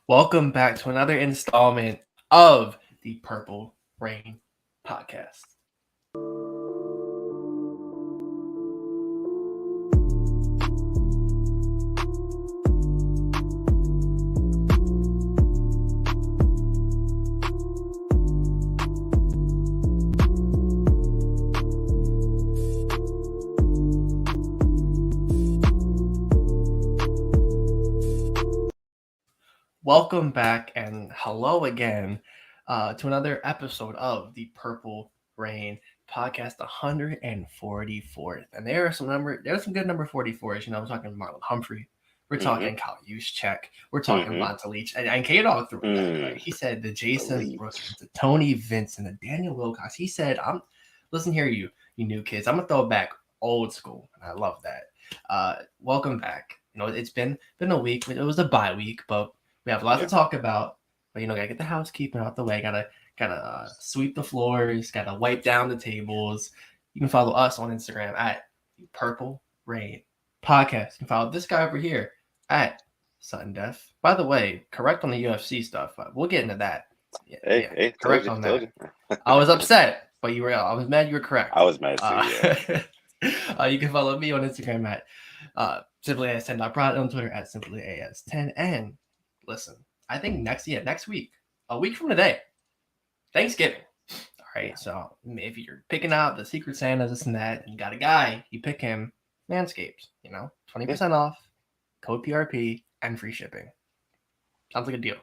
Welcome back to another installment of the Purple Rain podcast. Welcome back and hello again to another episode of the Purple Rain podcast, 144th. And there's some good number 44s. I'm talking Marlon Humphrey. We're talking Kyle Juszczyk. We're talking Vonta Leach. And K-Dog threw it back, right? He said the Jason Brooks, the Tony Vincent, the Daniel Wilcox. He said, listen here, you new kids. I'm going to throw it back old school. And I love that. Welcome back. It's been a week. It was a bye week, but we have a lot to talk about, but gotta get the housekeeping out the way. Gotta sweep the floors. Gotta wipe down the tables. You can follow us on Instagram at Purple Rain Podcast. You can follow this guy over here at Sutton Def. By the way, correct on the UFC stuff. We'll get into that. Hey, correct on that. I was upset, but I was mad you were correct. I was mad too. You can follow me on Instagram at simplyas10.prod, on Twitter at simplyas10, and listen, I think next week, a week from today, Thanksgiving. All right, so if you're picking out the Secret Santas, this and that, and you got a guy, you pick him, Manscaped, 20% off, code PRP, and free shipping. Sounds like a deal.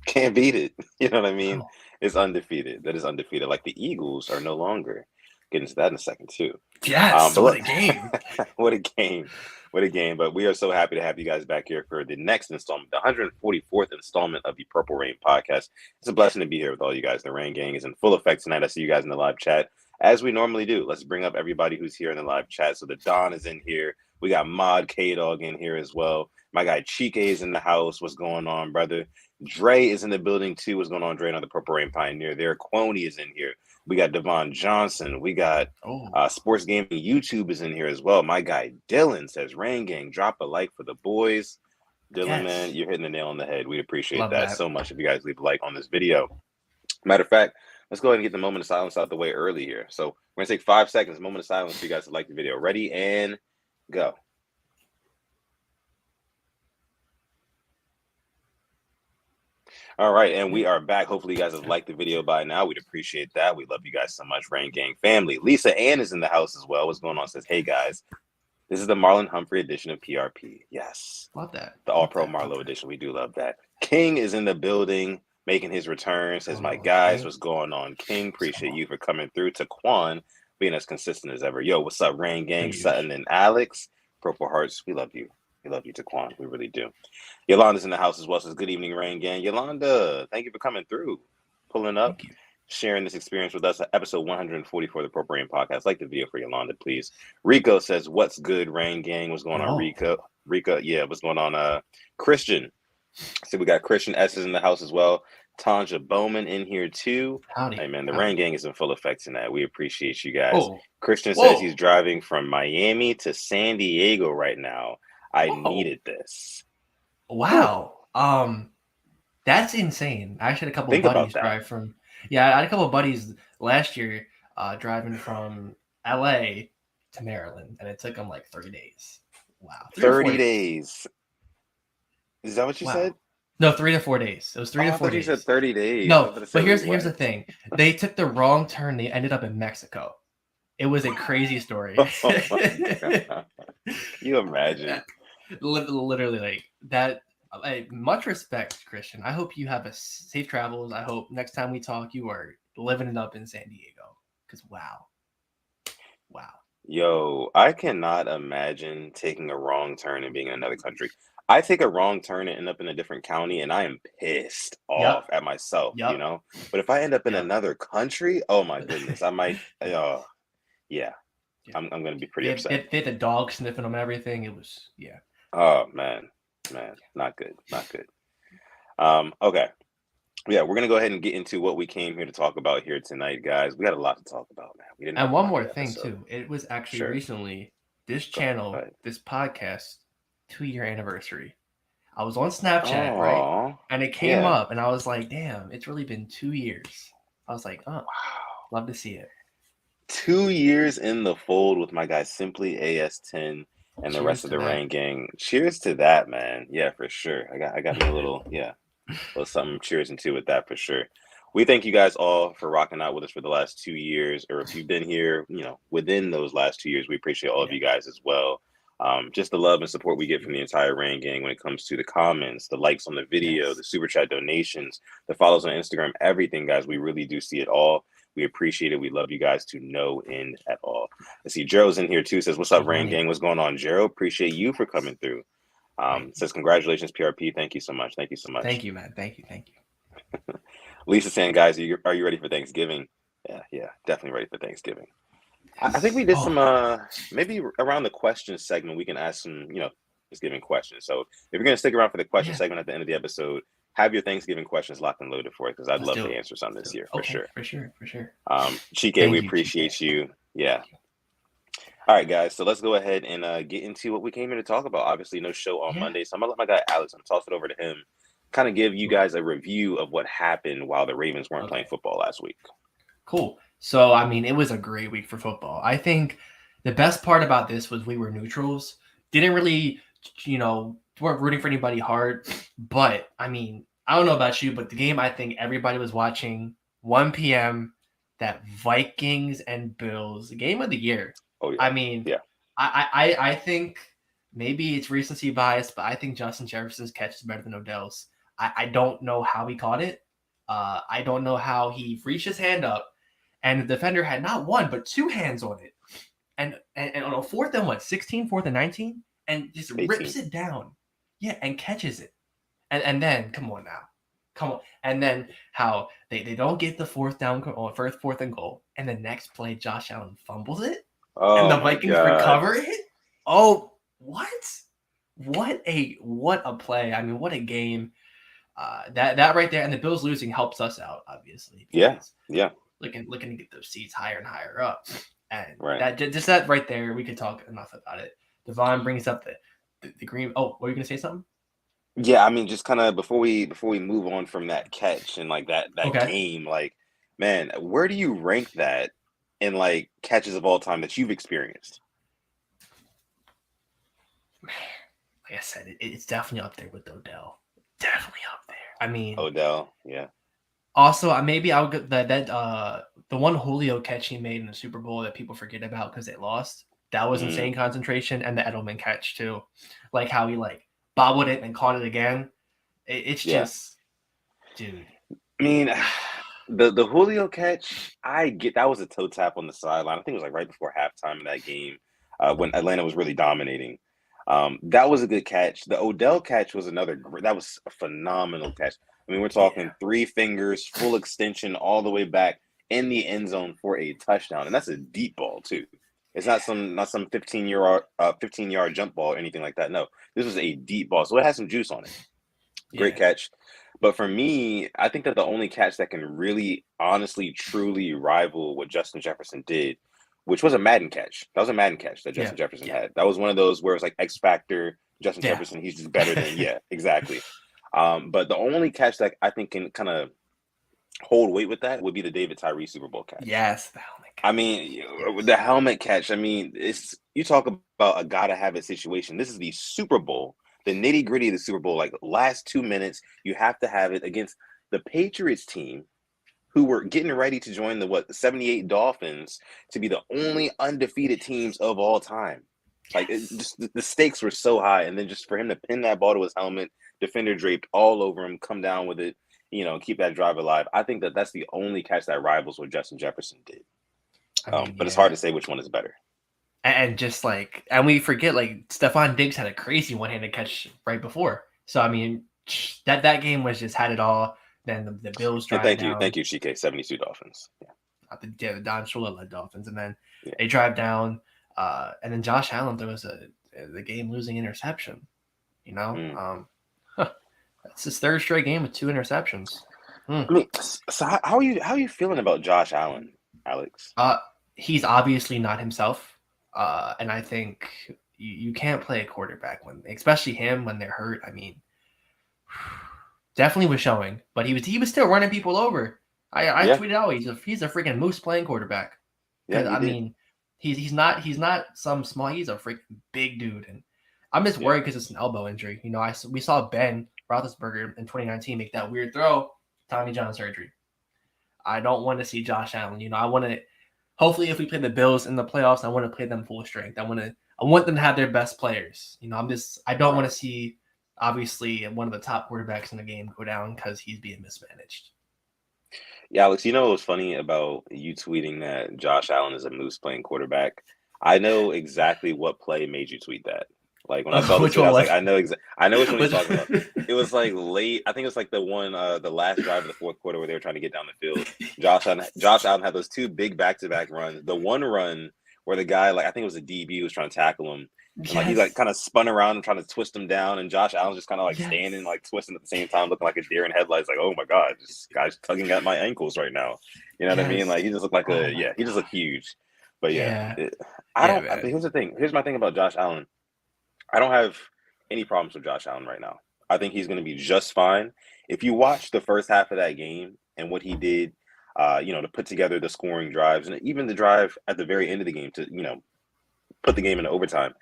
Can't beat it. You know what I mean? Oh. It's undefeated. That is undefeated. Like the Eagles are no longer. Get into that in a second, too. Yes, what a game. What a game. What a game. But we are so happy to have you guys back here for the next installment, the 144th installment of the Purple Rain podcast. It's a blessing to be here with all you guys. The Rain Gang is in full effect tonight. I see you guys in the live chat, as we normally do. Let's bring up everybody who's here in the live chat. So the Don is in here. We got Mod K-Dog in here as well. My guy Chike is in the house. What's going on, brother? Dre is in the building, too. What's going on, Dre, on the Purple Rain Pioneer there? Quoney is in here. We got Devon Johnson. We got Sports Gaming YouTube is in here as well. My guy Dylan says, Rain Gang, drop a like for the boys. Dylan, man, you're hitting the nail on the head. We'd appreciate that so much if you guys leave a like on this video. Matter of fact, let's go ahead and get the moment of silence out the way early here. So we're going to take 5 seconds, moment of silence for you guys to like the video. Ready and go. All right, and we are back. Hopefully, you guys have liked the video by now. We'd appreciate that. We love you guys so much, Rain Gang family. Lisa Ann is in the house as well. What's going on? Says, hey, guys. This is the Marlon Humphrey edition of PRP. Yes. Love that. The All-Pro Marlo edition. We do love that. King is in the building, making his return. Says, my guys, what's going on? King, appreciate you for coming through. Taquan, being as consistent as ever. Yo, what's up, Rain Gang? Sutton and Alex. Purple Hearts, we love you. We love you, Taquan. We really do. Yolanda's in the house as well. Says, good evening, Rain Gang. Yolanda, thank you for coming through, pulling up, sharing this experience with us. Episode 144 of the Purple Rain podcast. Like the video for Yolanda, please. Rico says, what's good, Rain Gang? What's going on, Rico? Yeah, what's going on? Christian. So we got Christian S is in the house as well. Tanja Bowman in here too. Howdy. Hey, man, the Rain Gang is in full effect tonight. We appreciate you guys. Christian says he's driving from Miami to San Diego right now. I needed this. Wow. That's insane. I actually had a couple of buddies drive from. Yeah, I had a couple of buddies last year driving from LA to Maryland, and it took them like 30 days. Wow. 30 days. Is that what you said? No, 3 to 4 days. It was 3 to 4 days. You said 30 days. No, but here's the thing. They took the wrong turn. They ended up in Mexico. It was a crazy story. Can you imagine? Literally like that. Much respect, Christian. I hope you have a safe travels. I hope next time we talk, you are living it up in San Diego. Because wow. Yo, I cannot imagine taking a wrong turn and being in another country. I take a wrong turn and end up in a different county, and I am pissed off at myself, you know? But if I end up in another country, oh my goodness, I might, I'm going to be pretty upset. They had the dog sniffing them, everything. It was, Oh, man, not good. Okay. Yeah, we're going to go ahead and get into what we came here to talk about here tonight, guys. We got a lot to talk about, man. And one more thing, too. It was actually recently, this channel, this podcast, 2-year anniversary. I was on Snapchat, right? And it came Yeah. up, and I was like, damn, it's really been 2 years. I was like, oh, Wow. love to see it. 2 years in the fold with my guy Simply AS10 and the rest Cheers of to the that. Rain Gang. Cheers to that, man. Yeah, for sure. I got me a little little something cheers into with that for sure. We thank you guys all for rocking out with us for the last 2 years, or if you've been here, within those last 2 years, we appreciate all of Yeah. you guys as well. Just the love and support we get from the entire Rain Gang when it comes to the comments, the likes on the video, Yes. the super chat donations, the follows on Instagram, everything, guys. We really do see it all. We appreciate it. We love you guys to no end at all. I see Gerald's in here too. Says, "What's up, G Rain Money. Gang? What's going on, Gerald? Appreciate you for coming through." Thank you. Says, "Congratulations, PRP. Thank you so much. Thank you so much." Thank you, man. Thank you. Thank you. Lisa saying, "Guys, are you ready for Thanksgiving?" Yeah, definitely ready for Thanksgiving. I think Yes. we did Oh, some maybe around the question segment we can ask some Thanksgiving questions. So if you're gonna stick around for the question yeah. segment at the end of the episode, have your Thanksgiving questions locked and loaded for it because I'd Let's love do to it. answer some Let's this do it. year for Okay. sure. For sure. For sure. Chike, we Thank you, GK. appreciate you. Yeah. Thank you. All right, guys. So let's go ahead and get into what we came here to talk about. Obviously, no show on Yeah. Monday, so I'm gonna let my guy Alex. I'm gonna toss it over to him. Kind of give you guys a review of what happened while the Ravens weren't playing Okay. football last week. Cool. So, I mean, it was a great week for football. I think the best part about this was we were neutrals. Didn't really, weren't rooting for anybody hard. But, I mean, I don't know about you, but the game I think everybody was watching, 1 p.m., that Vikings and Bills, game of the year. Oh yeah, I mean, yeah. I think maybe it's recency bias, but I think Justin Jefferson's catch is better than Odell's. I don't know how he caught it. I don't know how he reached his hand up and the defender had not one but two hands on it, and on a fourth and 16, fourth and 19, and just 18. rips it down, yeah, and catches it, and then come on, and then how they don't get the fourth down or fourth and goal, and the next play Josh Allen fumbles it, and Oh the my Vikings God. recover it. Oh, what? What a play! I mean, what a game! That right there, and the Bills losing helps us out obviously Yeah, because yeah. looking to get those seats higher and higher up. And Right. that just that right there, we could talk enough about it. Devon brings up the green. Oh, were you gonna say something? Yeah, I mean, just kind of before we move on from that catch and like that Okay. game, like, man, where do you rank that in like catches of all time that you've experienced? Like I said, it's definitely up there with Odell. Definitely up there. I mean, Odell, yeah. also maybe I'll get the one Julio catch he made in the Super Bowl that people forget about because they lost. That was Mm, insane concentration, and the Edelman catch too, like how he like bobbled it and caught it again. It's yeah. just, dude. I mean, the Julio catch, I get that was a toe tap on the sideline. I think it was like right before halftime in that game, when Atlanta was really dominating. That was a good catch. The Odell catch was that was a phenomenal catch. I mean, we're talking Yeah. three fingers, full extension, all the way back in the end zone for a touchdown, and that's a deep ball too. It's not some 15-yard jump ball or anything like that. No, this was a deep ball, so it has some juice on it. Great Yeah. catch. But for me, I think that the only catch that can really, honestly, truly rival what Justin Jefferson did, which was a Madden catch. That was a Madden catch that Yeah. Justin Jefferson Yeah. had. That was one of those where it's like X Factor, Justin Yeah. Jefferson, he's just better than, yeah, exactly. But the only catch that I think can kind of hold weight with that would be the David Tyree Super Bowl catch. Yes. Oh my I God. mean, with Yes. the helmet catch, I mean, it's you talk about a gotta have it situation. This is the Super Bowl, the nitty gritty of the Super Bowl. Like last 2 minutes, you have to have it against the Patriots team, who were getting ready to join the 78 Dolphins to be the only undefeated teams of all time. Like Yes. just the stakes were so high, and then just for him to pin that ball to his helmet, defender draped all over him, come down with it, keep that drive alive. I think that that's the only catch that rivals what Justin Jefferson did. I mean, But it's hard yeah. to say which one is better. And just like, and we forget like Stephon Diggs had a crazy one-handed catch right before. So I mean, that game was just had it all. Then the Bills And drive down. thank you, Chike. 72 Dolphins. The Don Shula led Dolphins, and then Yeah, they drive down, and then Josh Allen throws the game-losing interception. You yeah. know, that's his third straight game with two interceptions. Hmm. I mean, so how are you feeling about Josh Allen, Alex? Uh, he's obviously not himself, and I think you can't play a quarterback when, especially him, when they're hurt. I mean, definitely was showing, but he was still running people over. I Yeah, tweeted out he's a freaking moose playing quarterback yeah, because he I did. mean he's not some small, he's a freaking big dude, and I'm just Yeah, worried because it's an elbow injury. You know, we saw Ben Roethlisberger in 2019 make that weird throw, Tommy John surgery. I don't want to see Josh Allen. You know, I want to. Hopefully, if we play the Bills in the playoffs, I want to play them full strength. I want them to have their best players. You know, I don't want right. to see obviously one of the top quarterbacks in the game go down because he's being mismanaged. Yeah, Alex, you know what was funny about you tweeting that Josh Allen is a moose playing quarterback? I know exactly what play made you tweet that. Like when I saw the Which tweet, I one was like, was? I know which one he's Which, talking about. It was like late. I think it was like the one, the last drive of the fourth quarter where they were trying to get down the field. Josh Allen had those two big back-to-back runs. The one run where the guy, like I think it was a DB, was trying to tackle him, and like he like yes, kind of spun around and trying to twist him down, and Josh Allen's just kind of like standing, yes, like twisting at the same time, looking like a deer in headlights. Like, oh my god, this guy's tugging at my ankles right now. You know what I mean? yes. Like he just looked like Oh a my yeah, he just looked god. huge. But yeah, Yeah, I yeah, don't. But man. here's the thing. Here's my thing about Josh Allen. I don't have any problems with Josh Allen right now. I think he's going to be just fine. If you watch the first half of that game and what he did, to put together the scoring drives and even the drive at the very end of the game to put the game into overtime,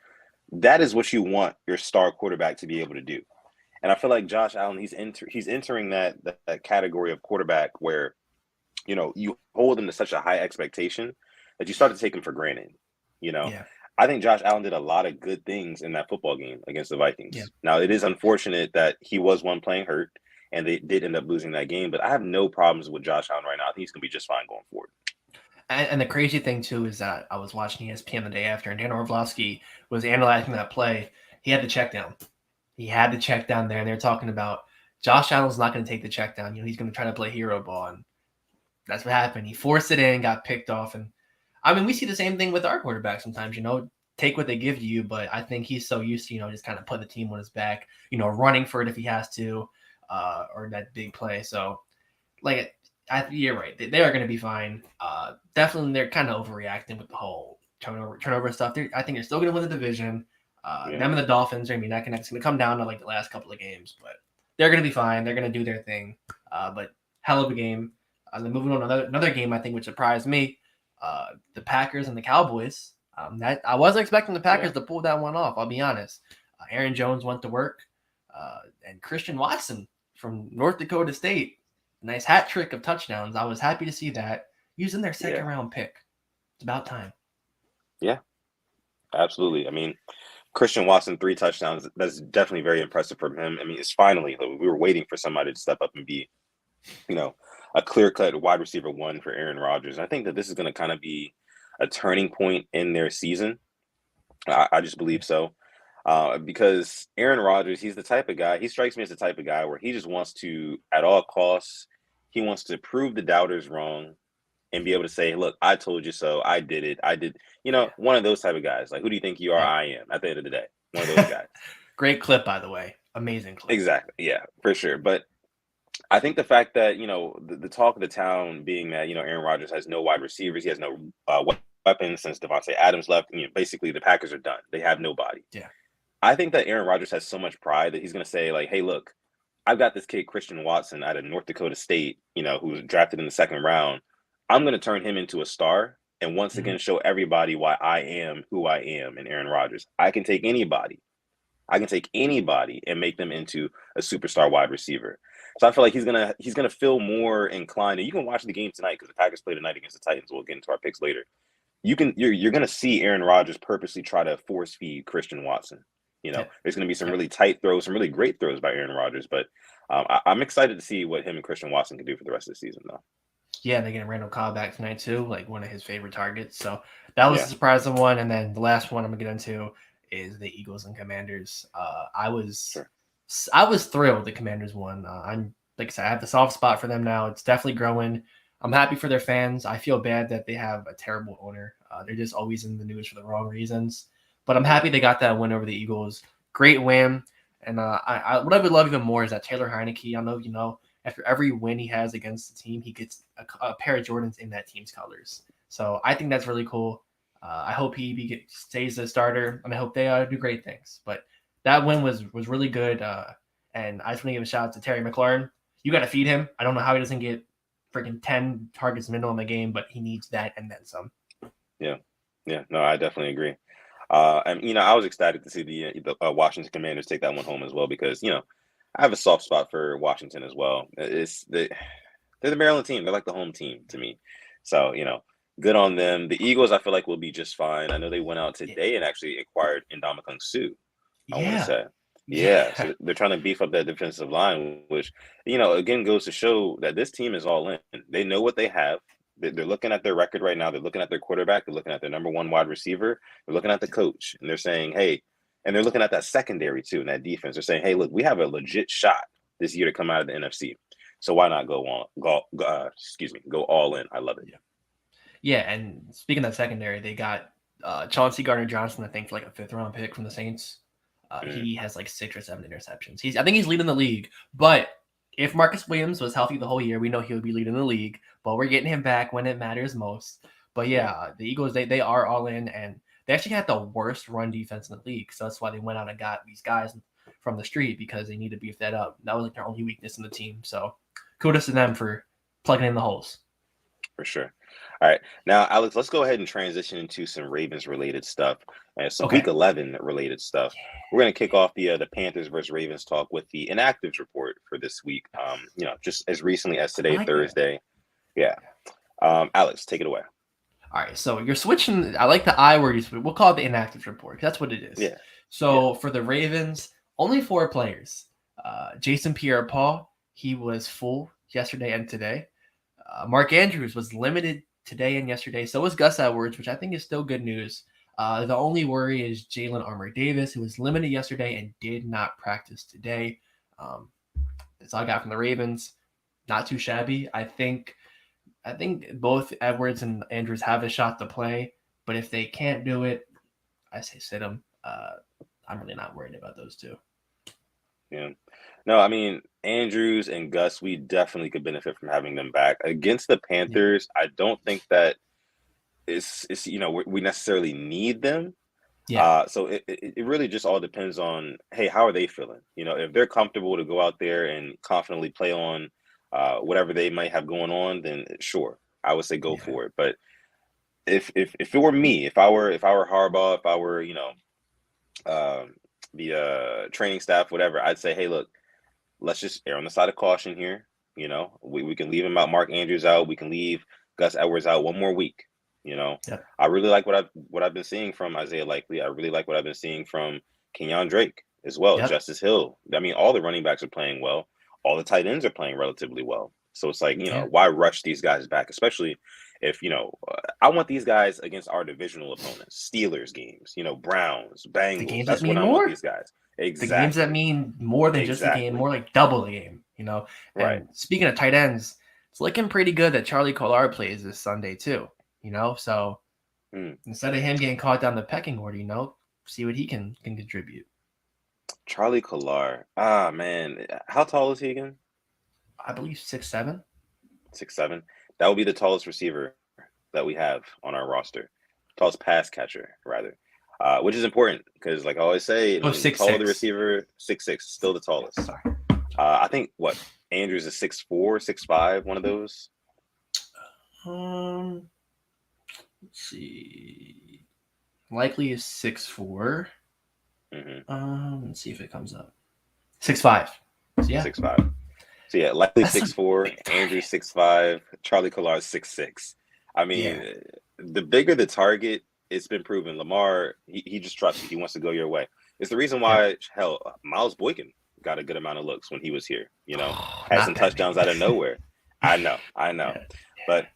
that is what you want your star quarterback to be able to do. And I feel like Josh Allen, he's entering that category of quarterback where you hold him to such a high expectation that you start to take him for granted. You know, Yeah, I think Josh Allen did a lot of good things in that football game against the yeah. Vikings. Now, it is unfortunate that he was one playing hurt and they did end up losing that game, but I have no problems with Josh Allen right now. I think he's going to be just fine going forward. And the crazy thing too is that I was watching ESPN the day after, and Dan Orlovsky was analyzing that play. He had the check down. He had the check down there, and they're talking about Josh Allen's not going to take the check down. You know, he's going to try to play hero ball, and that's what happened. He forced it in, got picked off, and I mean, we see the same thing with our quarterback sometimes. You know, take what they give you, but I think he's so used to just kind of putting the team on his back. You know, running for it if he has to, or that big play. So like you're right. They are going to be fine. Definitely, they're kind of overreacting with the whole turnover stuff. I think they're still going to win the division. Yeah. Them and the Dolphins are going to be neck and neck. It's going to come down to like the last couple of games, but they're going to be fine. They're going to do their thing. But hell of a game. Then moving on another game, I think, which surprised me, the Packers and the Cowboys. That I wasn't expecting the Yeah. Packers to pull that one off. I'll be honest. Aaron Jones went to work, and Christian Watson from North Dakota State, nice hat trick of touchdowns. I was happy to see that. Using their second Yeah. round pick. It's about time. Yeah. Absolutely. I mean, Christian Watson, 3 touchdowns. That's definitely very impressive from him. I mean, it's finally, we were waiting for somebody to step up and be, you know, a clear cut wide receiver one for Aaron Rodgers. And I think that this is going to kind of be a turning point in their season. I just believe so. Because Aaron Rodgers, he's the type of guy, he strikes me as the type of guy where he just wants to, at all costs, he wants to prove the doubters wrong and be able to say, look, I told you so. I did it. I did, Yeah. one of those type of guys. Like, who do you think you are? I am at the end of the day. One of those Yep. guys. Great clip, by the way. Amazing clip. Exactly. Yeah, for sure. But I think the fact that, the talk of the town being that, Aaron Rodgers has no wide receivers, he has no weapons since Devontae Adams left. Basically, the Packers are done. They have nobody. Yeah. I think that Aaron Rodgers has so much pride that he's going to say, like, hey, look, I've got this kid, Christian Watson, out of North Dakota State, who was drafted in the second round. I'm going to turn him into a star and once Mm-hmm. again show everybody why I am who I am in Aaron Rodgers. I can take anybody. I can take anybody and make them into a superstar wide receiver. So I feel like he's gonna feel more inclined. And you can watch the game tonight because the Packers play tonight against the Titans. We'll get into our picks later. You're gonna see Aaron Rodgers purposely try to force feed Christian Watson. Yeah. There's gonna be some Yeah. really tight throws, some really great throws by Aaron Rodgers. But I'm excited to see what him and Christian Watson can do for the rest of the season, though. Yeah, they're getting Randall Cobb back tonight too, like one of his favorite targets. So that was a Yeah, surprising one. And then the last one I'm gonna get into is the Eagles and Commanders. sure. I was thrilled the Commanders won. I'm like I said, I have the soft spot for them now. It's definitely growing. I'm happy for their fans. I feel bad that they have a terrible owner. They're just always in the news for the wrong reasons. But I'm happy Yeah, they got that win over the Eagles. Great win. And what I would love even more is that Taylor Heineke. I know you know after every win he has against the team, he gets a pair of Jordans in that team's colors. So I think that's really cool. I hope stays the starter, and I hope they do great things. But that win was really good. And I just want to give a shout out to Terry McLaurin. You got to feed him. I don't know how he doesn't get freaking 10 targets minimum a game, but he needs that and then some. Yeah. No, I definitely agree. And I was ecstatic to see the Washington Commanders take that one home as well because I have a soft spot for Washington as well. They're the Maryland team. They're like the home team to me. So good on them. The Eagles, I feel like will be just fine. I know they went out today and actually acquired Ndamukong Suh. I want to say. Yeah, so they're trying to beef up that defensive line, which, again goes to show that this team is all in. They know what they have. They're looking at their record right now. They're looking at their quarterback. They're looking at their number one wide receiver. They're looking at the coach, and they're saying, hey, and they're looking at that secondary too, and that defense. They're saying, hey, look, we have a legit shot this year to come out of the NFC. So why not go all in? I love it. Yeah, and speaking of that secondary, they got Chauncey Gardner-Johnson, I think, for like a 5th-round pick from the Saints. He has like 6 or 7 interceptions. I think he's leading the league. But if Marcus Williams was healthy the whole year, we know he would be leading the league. But we're getting him back when it matters most. But yeah, the Eagles, they are all in, and they actually had the worst run defense in the league. So that's why they went out and got these guys from the street because they need to beef that up. That was like their only weakness in the team. So kudos to them for plugging in the holes. For sure. All right. Now, Alex, let's go ahead and transition into some Ravens-related stuff and some Week 11-related stuff. We're going to kick off the Panthers versus Ravens talk with the inactives report for this week. Just as recently as today, Thursday. Yeah. Alex, take it away. All right. So you're switching. I like the I word. We'll call it the inactives report. That's what it is. Yeah. So for the Ravens, only 4 players. Jason Pierre-Paul, he was full yesterday and today. Mark Andrews was limited today and yesterday. So was Gus Edwards, which I think is still good news. The only worry is Jalen Armour-Davis, who was limited yesterday and did not practice today. That's all I got from the Ravens. Not too shabby. I think both Edwards and Andrews have a shot to play, but if they can't do it, I say sit them. I'm really not worried about those two. Yeah. No, I mean, Andrews and Gus, we definitely could benefit from having them back. Against the Panthers, I don't think that we necessarily need them. Yeah. So it really just all depends on, hey, how are they feeling? If they're comfortable to go out there and confidently play on whatever they might have going on, then sure, I would say go for it. But if it were me, if I were Harbaugh, if I were the training staff, whatever, I'd say, hey, look, let's just err on the side of caution here. We can leave him out, Mark Andrews out. We can leave Gus Edwards out one more week. I really like what I've been seeing from Isaiah Likely. I really like what I've been seeing from Kenyon Drake as well. Justice Hill. I mean, all the running backs are playing well. All the tight ends are playing relatively well. So it's like, why rush these guys back? Especially if, I want these guys against our divisional opponents, Steelers games, Browns, Bengals. That's what I want these guys. Exactly. The games that mean more than just a game, more like double the game, And right. Speaking of tight ends, it's looking pretty good that Charlie Kolar plays this Sunday too, So instead of him getting caught down the pecking order, see what he can contribute. Charlie Kolar. Ah, man. How tall is he again? I believe 6'7". 6'7". That would be the tallest receiver that we have on our roster. Tallest pass catcher, rather. Which is important because, like I always say, the taller the receiver, 6'6", still the tallest. Sorry. I think Andrews is 6'4", 6'5", one of those. Let's see. Likely is 6'4". Let's see if it comes up. 6'5". So, yeah. 6'5". So yeah, Likely 6'4", Andrews 6'5", Charlie Kolar 6'6". I mean, the bigger the target, it's been proven. Lamar, he just trusts you. He wants to go your way. It's the reason why, Miles Boykin got a good amount of looks when he was here. Had some touchdowns out of nowhere. I know. But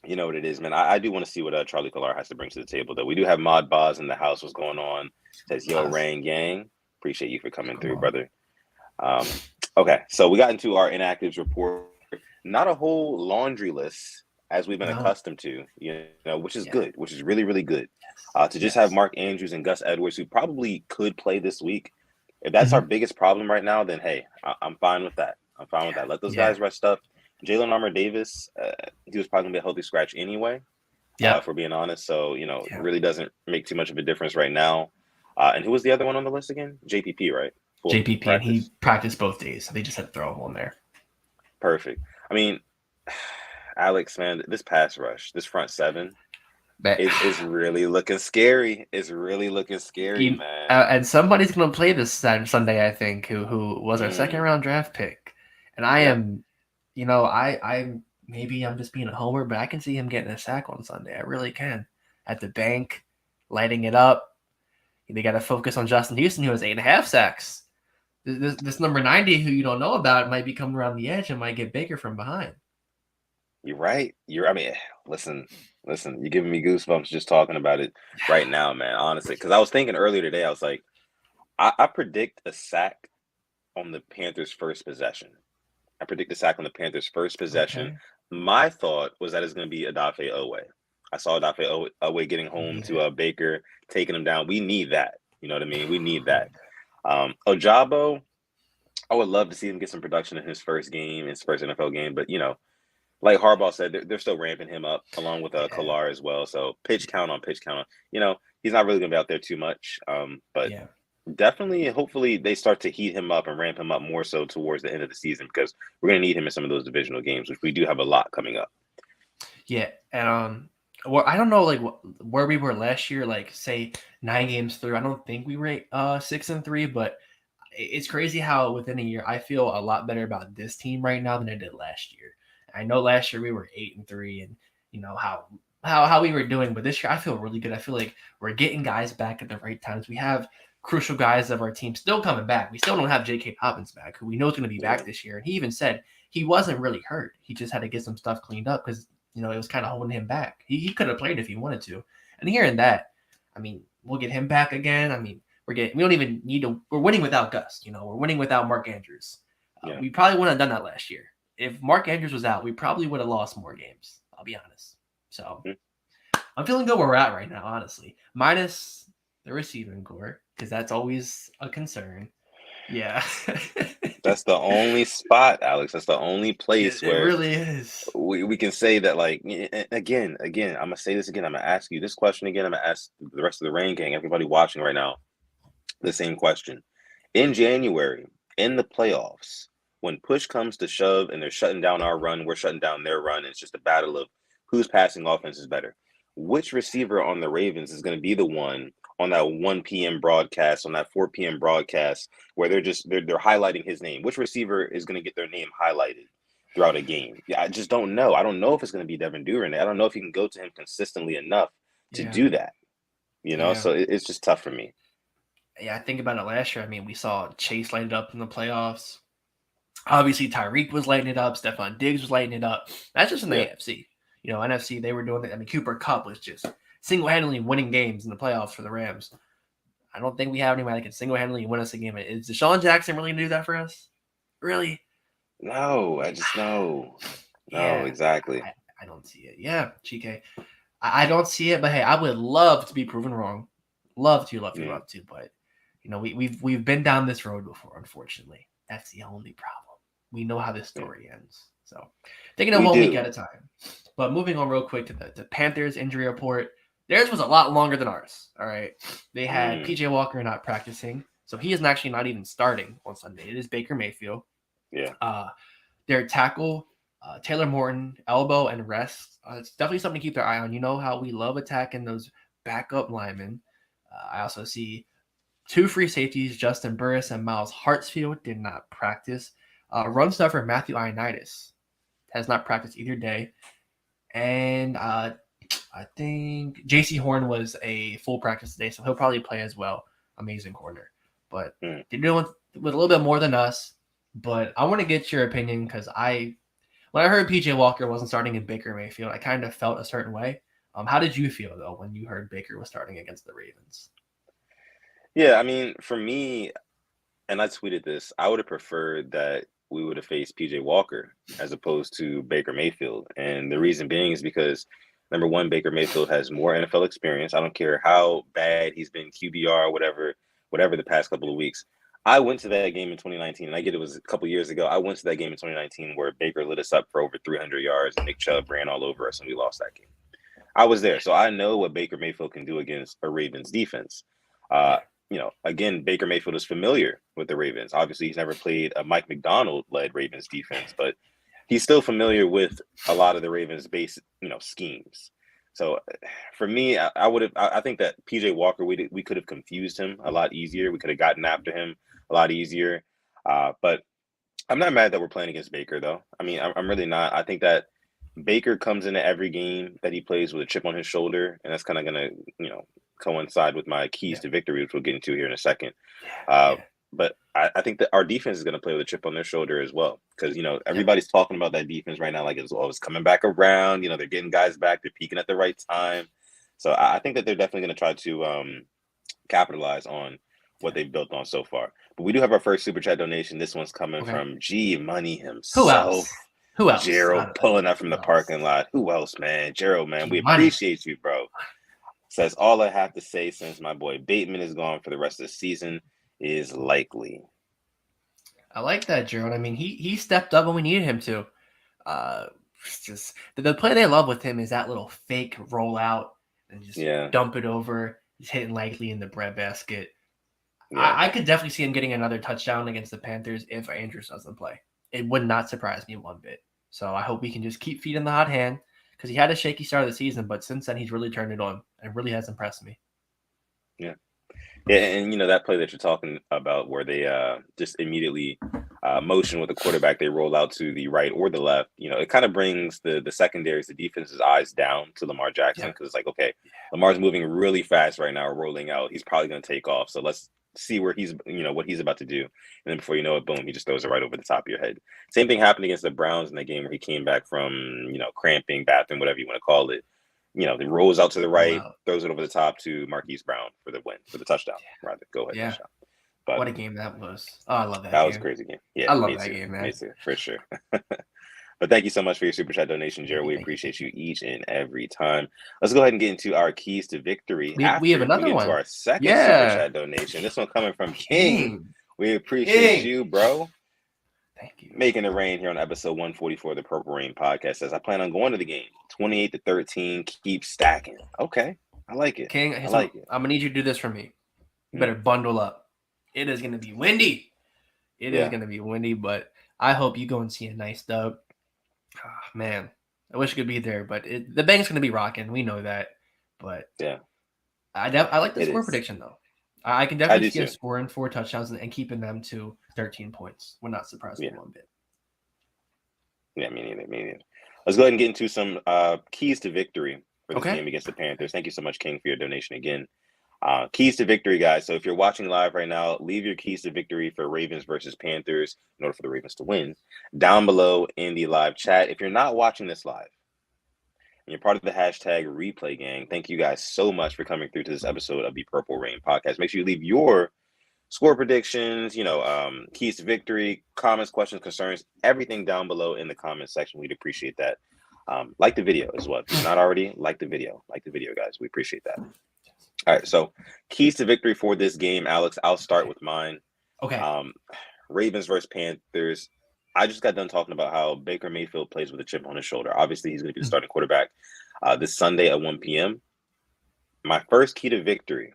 you know what it is, man. I do want to see what Charlie Kolar has to bring to the table, though. We do have Mod Boz in the house. What's going on? Says, yo, Rain Gang. Appreciate you for coming through, brother. Okay, so we got into our inactives report. Not a whole laundry list as we've been accustomed to, which is good, which is really, really good. To just have Mark Andrews and Gus Edwards, who probably could play this week. If that's our biggest problem right now, then hey, I'm fine with that. Let those guys rest up. Jalen Armour-Davis, he was probably gonna be a healthy scratch anyway. If we're being honest. So it really doesn't make too much of a difference right now. And who was the other one on the list again? JPP, right? full JPP, and he practice. practiced both days, so they just had to throw him on there. Perfect. I mean, Alex, man, this pass rush, this front seven But is really looking scary. It's really looking scary, you, man. and somebody's gonna play this Sunday, I think, who was our second Mm, round draft pick, and I yep. am, I maybe I'm just being a homer, but I can see him getting a sack on Sunday. I really can. At the bank, lighting it up. They got to focus on Justin Houston, who has 8.5 sacks. This number 90, who you don't know about, might be coming around the edge and might get Baker from behind. You're right. I mean, listen, you're giving me goosebumps just talking about it right now, man, honestly. Because I was thinking earlier today, I was like, I predict a sack on the Panthers' first possession. I predict a sack on the Panthers' first possession. Okay. My thought was that it's going to be Odafe Owe. I saw Odafe Owe getting home to Yeah. Baker, taking him down. We need that. You know what I mean? We need that. Ojabo, I would love to see him get some production in his first game, his first NFL game. But, like Harbaugh said, they're still ramping him up along with Yeah. Kalar as well. So pitch count on pitch count on. He's not really going to be out there too much. But Yeah. definitely, hopefully, they start to heat him up and ramp him up more so towards the end of the season because we're going to need him in some of those divisional games, which we do have a lot coming up. Yeah. And well, I don't know like where we were last year. Like say 9 games through, I don't think we were 6-3, but it's crazy how within a year I feel a lot better about this team right now than I did last year. I know last year we were 8-3, and you know how we were doing, but this year I feel really good. I feel like we're getting guys back at the right times. We have crucial guys of our team still coming back. We still don't have J.K. Dobbins back, who we know is going to be Yeah, back this year. And he even said he wasn't really hurt. He just had to get some stuff cleaned up because it was kind of holding him back. He could have played if he wanted to. And hearing that, I mean, we'll get him back again. I mean, we don't even need to. We're winning without Gus. We're winning without Mark Andrews. yeah. We probably wouldn't have done that last year. If Mark Andrews was out, we probably would have lost more games. I'll be honest. So Mhm. I'm feeling good where we're at right now, honestly. Minus the receiving core, because that's always a concern. Yeah. That's the only spot, Alex. That's the only place it where really is. we can say that, like, again, I'm going to say this again. I'm going to ask you this question again. I'm going to ask the rest of the Rain Gang, everybody watching right now, the same question. In January, in the playoffs, when push comes to shove and they're shutting down our run, we're shutting down their run. It's just a battle of whose passing offense is better. Which receiver on the Ravens is going to be the one on that 1 p.m. broadcast, on that 4 p.m. broadcast, where they're highlighting his name? Which receiver is going to get their name highlighted throughout a game? Yeah, I just don't know. I don't know if it's going to be Devin Duvernay. I don't know if he can go to him consistently enough to Yeah. do that. Yeah. So it's just tough for me. Yeah, I think about it last year. I mean, we saw Chase light it up in the playoffs. Obviously, Tyreek was lighting it up. Stephon Diggs was lighting it up. That's just in the Yeah. AFC. NFC, they were doing it. I mean, Cooper Kupp was just single-handedly winning games in the playoffs for the Rams. I don't think we have anybody that can single-handedly win us a game. Is Deshaun Jackson really going to do that for us? Really? No, I just no. No, Yeah, exactly. I don't see it. Yeah, Chike. I don't see it, but hey, I would love to be proven wrong. Love to, love to, Yeah, love to. But we've been down this road before. Unfortunately, that's the only problem. We know how this yeah. story ends. So taking it We 1 week do. at a time. But moving on real quick to the Panthers injury report. Theirs was a lot longer than ours. All right, they had Mm, PJ Walker not practicing, so he is actually not even starting on Sunday. It is Baker Mayfield. yeah. Uh, their tackle, Taylor Morton, elbow and rest. It's definitely something to keep their eye on. You know how we love attacking those backup linemen. I also see two free safeties, Justin Burris and Miles Hartsfield, did not practice. Run stuffer Matthew Ioannidis has not practiced either day. And I think J.C. Horn was a full practice today, so he'll probably play as well. Amazing corner. But Mm. they're doing with a little bit more than us. But I want to get your opinion because when I heard PJ Walker wasn't starting in Baker Mayfield, I kind of felt a certain way. How did you feel though when you heard Baker was starting against the Ravens? Yeah, I mean, for me, and I tweeted this, I would have preferred that we would have faced PJ Walker as opposed to Baker Mayfield. And the reason being is because number one, Baker Mayfield has more NFL experience. I don't care how bad he's been QBR, whatever the past couple of weeks. I went to that game in 2019, and I get it was a couple years ago. I went to that game in 2019 where Baker lit us up for over 300 yards and Nick Chubb ran all over us and we lost that game. I was there, so I know what Baker Mayfield can do against a Ravens defense. Uh, Yeah. again, Baker Mayfield is familiar with the Ravens. Obviously, he's never played a Mike McDonald-led Ravens defense, but he's still familiar with a lot of the Ravens' base, schemes. So, for me, I would have. I think that PJ Walker, we could have confused him a lot easier. We could have gotten after him a lot easier. But I'm not mad that we're playing against Baker, though. I mean, I'm really not. I think that Baker comes into every game that he plays with a chip on his shoulder, and that's kind of gonna, coincide with my keys to victory, which we'll get into here in a second. Uh, Yeah. but I think that our defense is going to play with a chip on their shoulder as well, because everybody's talking about that defense right now, like it's coming back around. They're getting guys back, they're peaking at the right time. So I think that they're definitely going to try to capitalize on what they've built on so far. But we do have our first super chat donation. This one's coming Okay. from G Money Who himself. else? Who else? Gerald pulling up from the parking lot. Who else, man? Gerald, man, we Money. appreciate you, bro. Says, all I have to say since my boy Bateman is gone for the rest of the season is likely. I like that, Gerald. I mean, he stepped up when we needed him to. Just the play they love with him is that little fake rollout and just dump it over. He's hitting likely in the breadbasket. Yeah. I could definitely see him getting another touchdown against the Panthers if Andrews doesn't play. It would not surprise me one bit. So I hope we can just keep feeding the hot hand, because he had a shaky start of the season, but since then he's really turned it on and really has impressed me. Yeah, and that play that you're talking about where they just immediately motion with the quarterback, they roll out to the right or the left. It kind of brings the secondaries, the defense's eyes down to Lamar Jackson, because it's like, okay, Lamar's moving really fast right now, rolling out. He's probably going to take off. So let's see where he's, what he's about to do. And then before you know it, boom, he just throws it right over the top of your head. Same thing happened against the Browns in the game where he came back from, cramping, bathroom, whatever you want to call it. He rolls out to the right, throws it over the top to Marquise Brown for the win, for the touchdown. Rather, go ahead. Yeah. Touchdown. But what a game that was. Oh, I love that game. That game. was a crazy game. Yeah, I love that game, man. Me too, for sure. But thank you so much for your super chat donation, Jared. We appreciate you each and every time. Let's go ahead and get into our keys to victory. We have another one. To our second super chat donation. This one coming from King. We appreciate you, bro. Thank you. Making it rain here on episode 144 of the Purple Rain podcast. Says, I plan on going to the game 28-13. Keep stacking. Okay, I like it. King, I like it. I'm gonna need you to do this for me. You better bundle up. It is gonna be windy. It is gonna be windy, but I hope you go and see a nice dub. Oh, man, I wish I could be there, but the bank's gonna be rocking. We know that, but I like the score prediction though. I can definitely see us scoring 4 touchdowns and keeping them to 13 points. Would not surprise me one bit. Yeah, me neither. Let's go ahead and get into some keys to victory for this game against the Panthers. Thank you so much, King, for your donation again. Keys to victory, guys. So if you're watching live right now, leave your keys to victory for Ravens versus Panthers in order for the Ravens to win down below in the live chat. If you're not watching this live, and you're part of the hashtag replay gang, thank you guys so much for coming through to this episode of the Purple Rain podcast. Make sure you leave your score predictions, keys to victory, comments, questions, concerns, everything down below in the comment section. We'd appreciate that. Like the video as well. If you're not already, like the video, guys. We appreciate that. All right, so keys to victory for this game, Alex. I'll start with mine. Okay. Ravens versus Panthers. I just got done talking about how Baker Mayfield plays with a chip on his shoulder. Obviously, he's going to be the starting quarterback this Sunday at 1 p.m. My first key to victory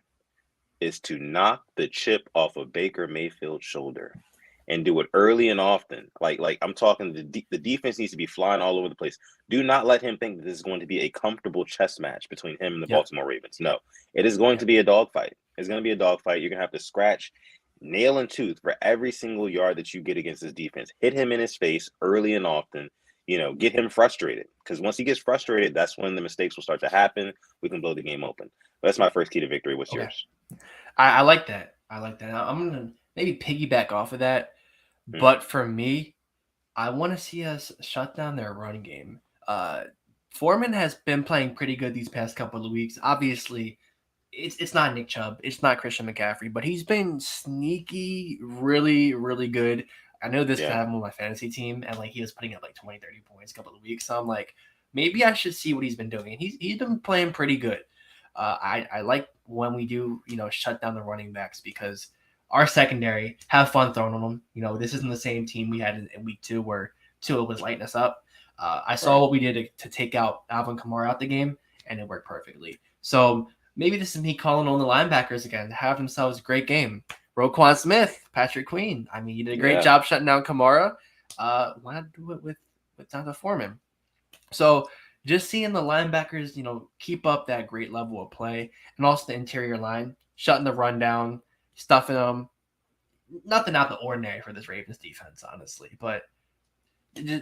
is to knock the chip off of Baker Mayfield's shoulder and do it early and often. Like I'm talking, the defense needs to be flying all over the place. Do not let him think that this is going to be a comfortable chess match between him and the Baltimore Ravens. No, it is going to be a dogfight. It's going to be a dogfight. You're going to have to scratch nail and tooth for every single yard that you get against this defense. Hit him in his face early and often. Get him frustrated, because once he gets frustrated, that's when the mistakes will start to happen. We can blow the game open. But that's my first key to victory. What's yours? I like that. I'm going to maybe piggyback off of that. But for me, I want to see us shut down their run game. Foreman has been playing pretty good these past couple of weeks. Obviously, it's not Nick Chubb. It's not Christian McCaffrey, but he's been sneaky, really, really good. I know this can happen with my fantasy team, and he was putting up 20, 30 points a couple of weeks. So I'm like, maybe I should see what he's been doing. He's been playing pretty good. I like when we do, shut down the running backs, because our secondary, have fun throwing on them. This isn't the same team we had in week 2 where Tua was lighting us up. I saw what we did to take out Alvin Kamara out the game, and it worked perfectly. So maybe this is me calling on the linebackers again to have themselves a great game. Roquan Smith, Patrick Queen. I mean, you did a great job shutting down Kamara. Why not do it with Donta Foreman? So just seeing the linebackers, keep up that great level of play, and also the interior line, shutting the run down, stuffing them. Nothing out of the ordinary for this Ravens defense, honestly. But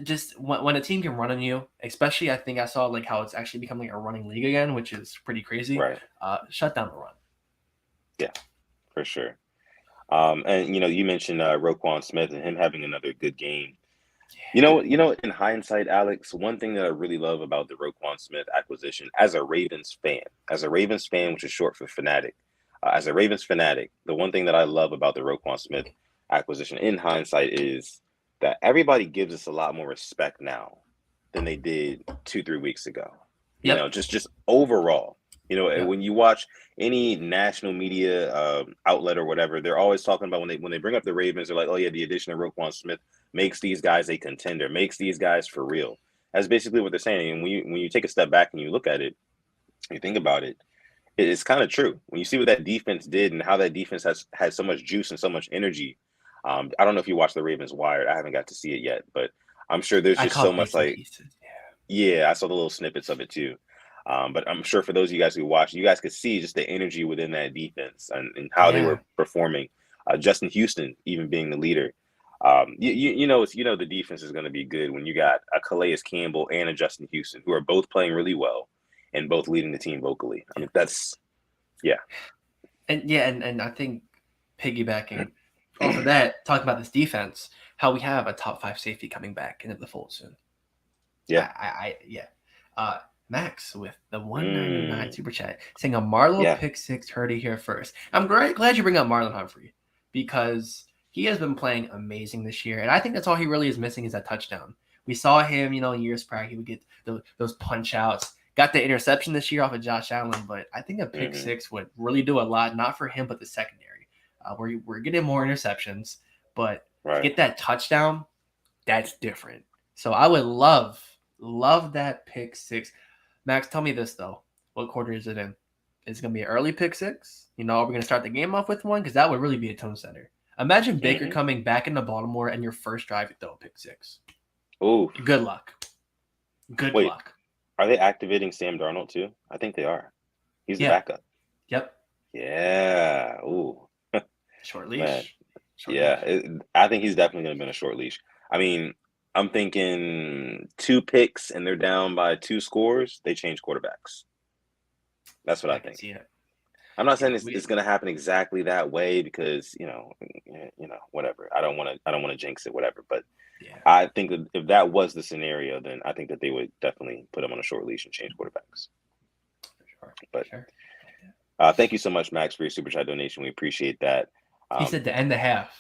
just when a team can run on you, especially I think I saw like how it's actually becoming a running league again, which is pretty crazy. Right. Shut down the run. Yeah, for sure. And you mentioned Roquan Smith and him having another good game. In hindsight, Alex, one thing that I really love about the Roquan Smith acquisition as a Ravens fan, which is short for fanatic, as a Ravens fanatic, the one thing that I love about the Roquan Smith acquisition in hindsight is that everybody gives us a lot more respect now than they did 2-3 weeks ago. Yep. Just overall. Yep. When you watch any national media outlet or whatever, they're always talking about when they bring up the Ravens, they're like, oh yeah, the addition of Roquan Smith makes these guys a contender, makes these guys for real. That's basically what they're saying. And when you take a step back and you look at it, you think about it, it's kind of true. When you see what that defense did and how that defense has so much juice and so much energy. I don't know if you watched the Ravens Wired. I haven't got to see it yet, but I'm sure there's just so much like, yeah, I saw the little snippets of it too. But I'm sure for those of you guys who watch, you guys could see just the energy within that defense and how they were performing. Justin Houston even being the leader. The defense is going to be good when you got a Calais Campbell and a Justin Houston who are both playing really well and both leading the team vocally. I mean, that's And I think piggybacking off of that, talking about this defense, how we have a top 5 safety coming back into the fold soon. Yeah. Max with the 199 super chat saying a Marlon pick six heard it here first. I'm glad you bring up Marlon Humphrey because he has been playing amazing this year, and I think that's all he really is missing is that touchdown. We saw him, years prior, he would get those punch outs. Got the interception this year off of Josh Allen, but I think a pick six would really do a lot, not for him, but the secondary. We're getting more interceptions, but to get that touchdown, that's different. So I would love that pick six. Max, tell me this, though. What quarter is it in? Is it going to be an early pick six? Are we going to start the game off with one? Because that would really be a tone setter. Imagine Baker coming back into Baltimore and your first drive, you throw a pick six. Oh, good luck. Good luck. Are they activating Sam Darnold too? I think they are. He's the backup. Yep. Yeah. Ooh. Short leash. I think he's definitely going to be on a short leash. I mean, I'm thinking 2 picks and they're down by 2 scores. They change quarterbacks. That's what I think. I'm not saying it's going to happen exactly that way because whatever. I don't want to jinx it, whatever. But I think that if that was the scenario, then I think that they would definitely put him on a short leash and change quarterbacks. For sure. But thank you so much, Max, for your super chat donation. We appreciate that. He said to end the half.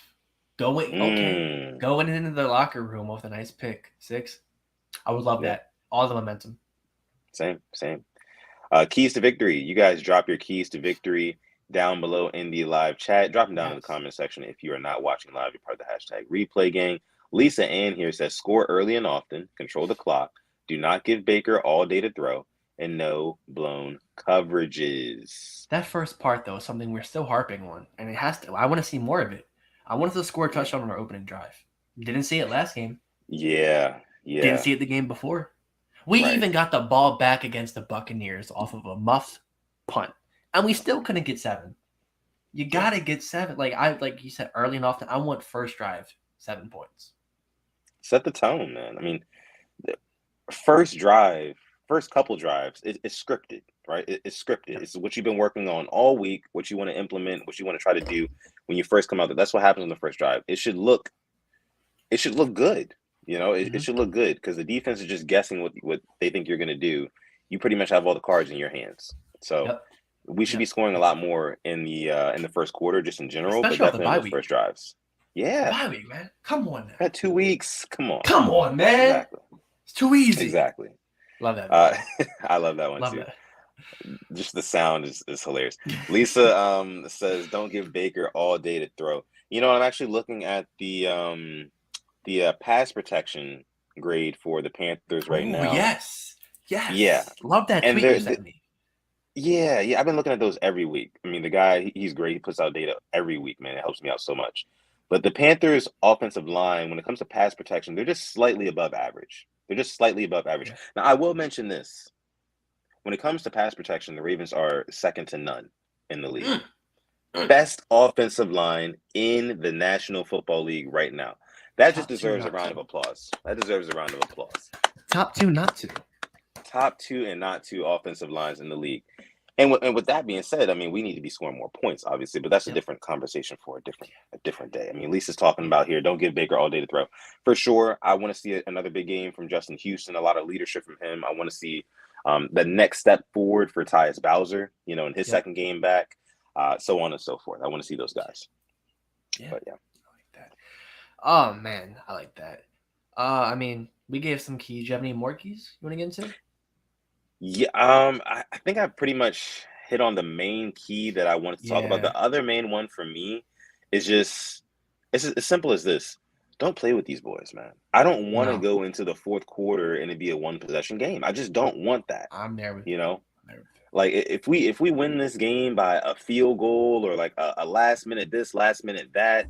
Going into the locker room with a nice pick six. I would love that. All the momentum. Same. Keys to victory. You guys drop your keys to victory down below in the live chat. Drop them down in the comment section. If you are not watching live, you're part of the hashtag replay gang. Lisa Ann here says score early and often, control the clock, do not give Baker all day to throw, and no blown coverages. That first part, though, is something we're still harping on, and it has to. I want to see more of it. I wanted to score a touchdown on our opening drive. Didn't see it last game. Yeah. Didn't see it the game before. We even got the ball back against the Buccaneers off of a muffed punt, and we still couldn't get 7. You got to get 7. Like you said, early and often, I want first drive, 7 points. Set the tone, man. I mean, the first couple drives, it's scripted, right? It's scripted. It's what you've been working on all week, what you want to implement, what you want to try to do when you first come out. That's what happens on the first drive. It should look good. It should look good because the defense is just guessing what they think you're going to do. You pretty much have all the cards in your hands. So we should be scoring a lot more in the first quarter, just in general, especially but definitely on those first drives. Yeah. Bye week, man. Come on now. Got 2 weeks. Come on. Come on, man. Exactly. It's too easy. Exactly. Love that. I love that one too. That. Just the sound is hilarious. Lisa says, "Don't give Baker all day to throw." I'm actually looking at the pass protection grade for the Panthers right now. Yes. Yeah. Love that tweet you sent me. Yeah. I've been looking at those every week. I mean, the guy, he's great. He puts out data every week, man. It helps me out so much. But the Panthers' offensive line, when it comes to pass protection, they're just slightly above average. They're just slightly above average. Yeah. Now, I will mention this. When it comes to pass protection, the Ravens are second to none in the league. Mm, mm. Best offensive line in the National Football League right now. That just Top two, deserves a not round of two. applause. That deserves a round of applause. Top two, not two. Top two and not two offensive lines in the league. And with that being said, I mean, we need to be scoring more points, obviously, but that's a Yep. different conversation for a different day. I mean, Lisa's talking about here, don't give Baker all day to throw. For sure, I want to see another big game from Justin Houston, a lot of leadership from him. I want to see the next step forward for Tyus Bowser, in his Yep. second game back, so on and so forth. I want to see those guys. Yeah. But yeah. I like that. Oh man, I like that. I mean, we gave some keys. Do you have any more keys you want to get into? Yeah, I think I pretty much hit on the main key that I wanted to talk about. Yeah. The other main one for me is just it's as simple as this. Don't play with these boys, man. I don't want to No, go into the fourth quarter and it be a one possession game. I just don't want that. I'm there with You you. know, I'm there with you. like if we win this game by a field goal or like a last minute this, last minute that,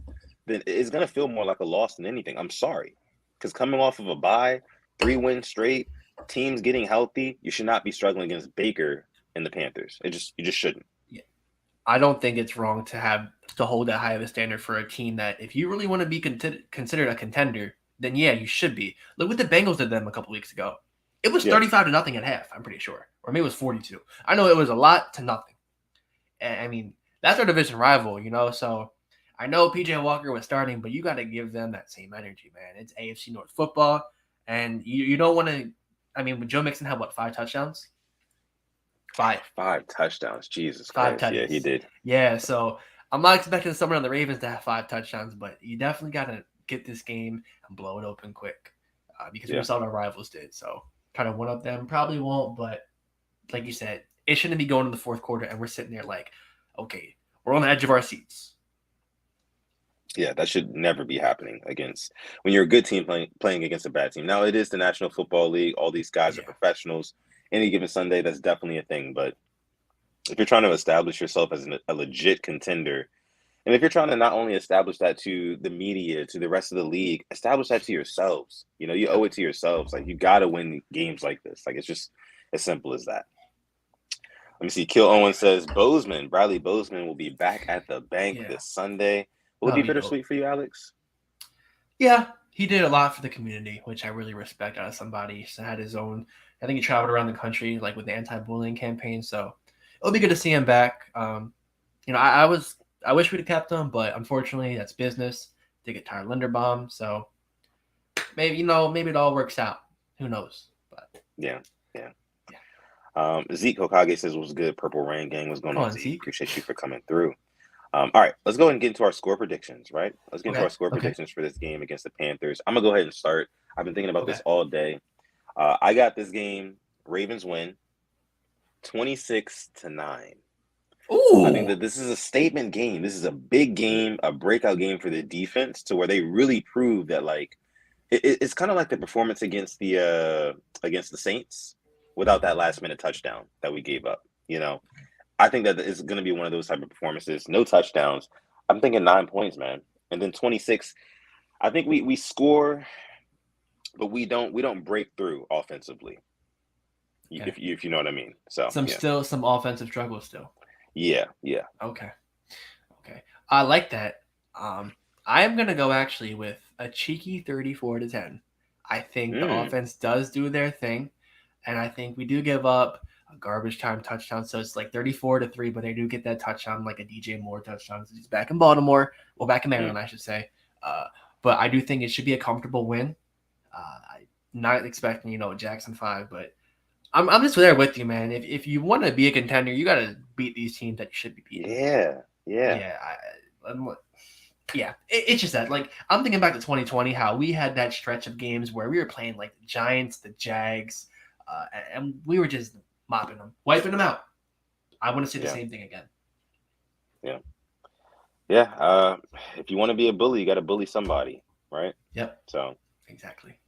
then it's gonna feel more like a loss than anything. I'm sorry, because coming off of a bye, 3 wins straight, teams getting healthy, you should not be struggling against Baker and the Panthers. You just shouldn't. Yeah. I don't think it's wrong to hold that high of a standard for a team that, if you really want to be considered a contender, then yeah, you should be. Look what the Bengals did them a couple weeks ago. It was Yeah, 35-0 at half, I'm pretty sure. Or maybe it was 42. I know it was a lot to nothing. And I mean, that's our division rival. So I know PJ Walker was starting, but you got to give them that same energy, man. It's AFC North football. And you don't want to. I mean, Joe Mixon had what, 5 touchdowns? Five. 5 touchdowns. Jesus Five Christ. Yeah, he tutties. did. Yeah, so I'm not expecting someone on the Ravens to have 5 touchdowns, but you definitely got to get this game and blow it open quick because we Yeah. saw what our rivals did. So kind of one up them. Probably won't, but like you said, it shouldn't be going to the fourth quarter, and we're sitting there like, okay, we're on the edge of our seats. Yeah, that should never be happening against when you're a good team playing against a bad team. Now it is the National Football League. All these guys are Yeah. professionals. Any given Sunday, that's definitely a thing. But if you're trying to establish yourself as a legit contender, and if you're trying to not only establish that to the media, to the rest of the league, establish that to yourselves. You owe it to yourselves. Like, you got to win games like this. Like, it's just as simple as that. Let me see. Kill Owen says Bradley Bozeman will be back at the bank Yeah. this Sunday. Will it That'll be be dope. bittersweet for you, Alex? Yeah, he did a lot for the community, which I really respect out of somebody. He had his own. I think he traveled around the country like with the anti-bullying campaign. So it'll be good to see him back. I wish we'd have kept him, but unfortunately, that's business. They get Tyler Linderbaum, so maybe it all works out. Who knows? But Yeah. Zeke Hokage says, "What's good, Purple Rain gang? What's going come on, on, Zeke? Zeke. Appreciate you for coming through." All right, let's go ahead and get into our score predictions, right? Let's get into our score predictions for this game against the Panthers. I'm going to go ahead and start. I've been thinking about this all day. I got this game, Ravens win, 26-9. Ooh. I think that this is a statement game. This is a big game, a breakout game for the defense, to where they really prove that, like, it's kind of like the performance against the Saints without that last minute touchdown that we gave up. I think that it's going to be one of those type of performances. No touchdowns. I'm thinking 9 points, man, and then 26. I think we score, but we don't break through offensively. Okay. If you know what I mean. So some offensive struggles still. Yeah. Okay. I like that. I am gonna go actually with a cheeky 34-10. I think the offense does do their thing, and I think we do give up a garbage time touchdown. So it's like 34-3, but they do get that touchdown, like a DJ Moore touchdown. So he's back in Baltimore. Well, back in Maryland, I should say. But I do think it should be a comfortable win. I'm not expecting, Jackson 5, but I'm just there with you, man. If you want to be a contender, you got to beat these teams that you should be beating. Yeah. It's just that, like, I'm thinking back to 2020, how we had that stretch of games where we were playing like the Giants, the Jags, and we were just mopping them, wiping them out. I want to see the same thing again. Yeah. If you want to be a bully, you got to bully somebody, right? Yep. So exactly.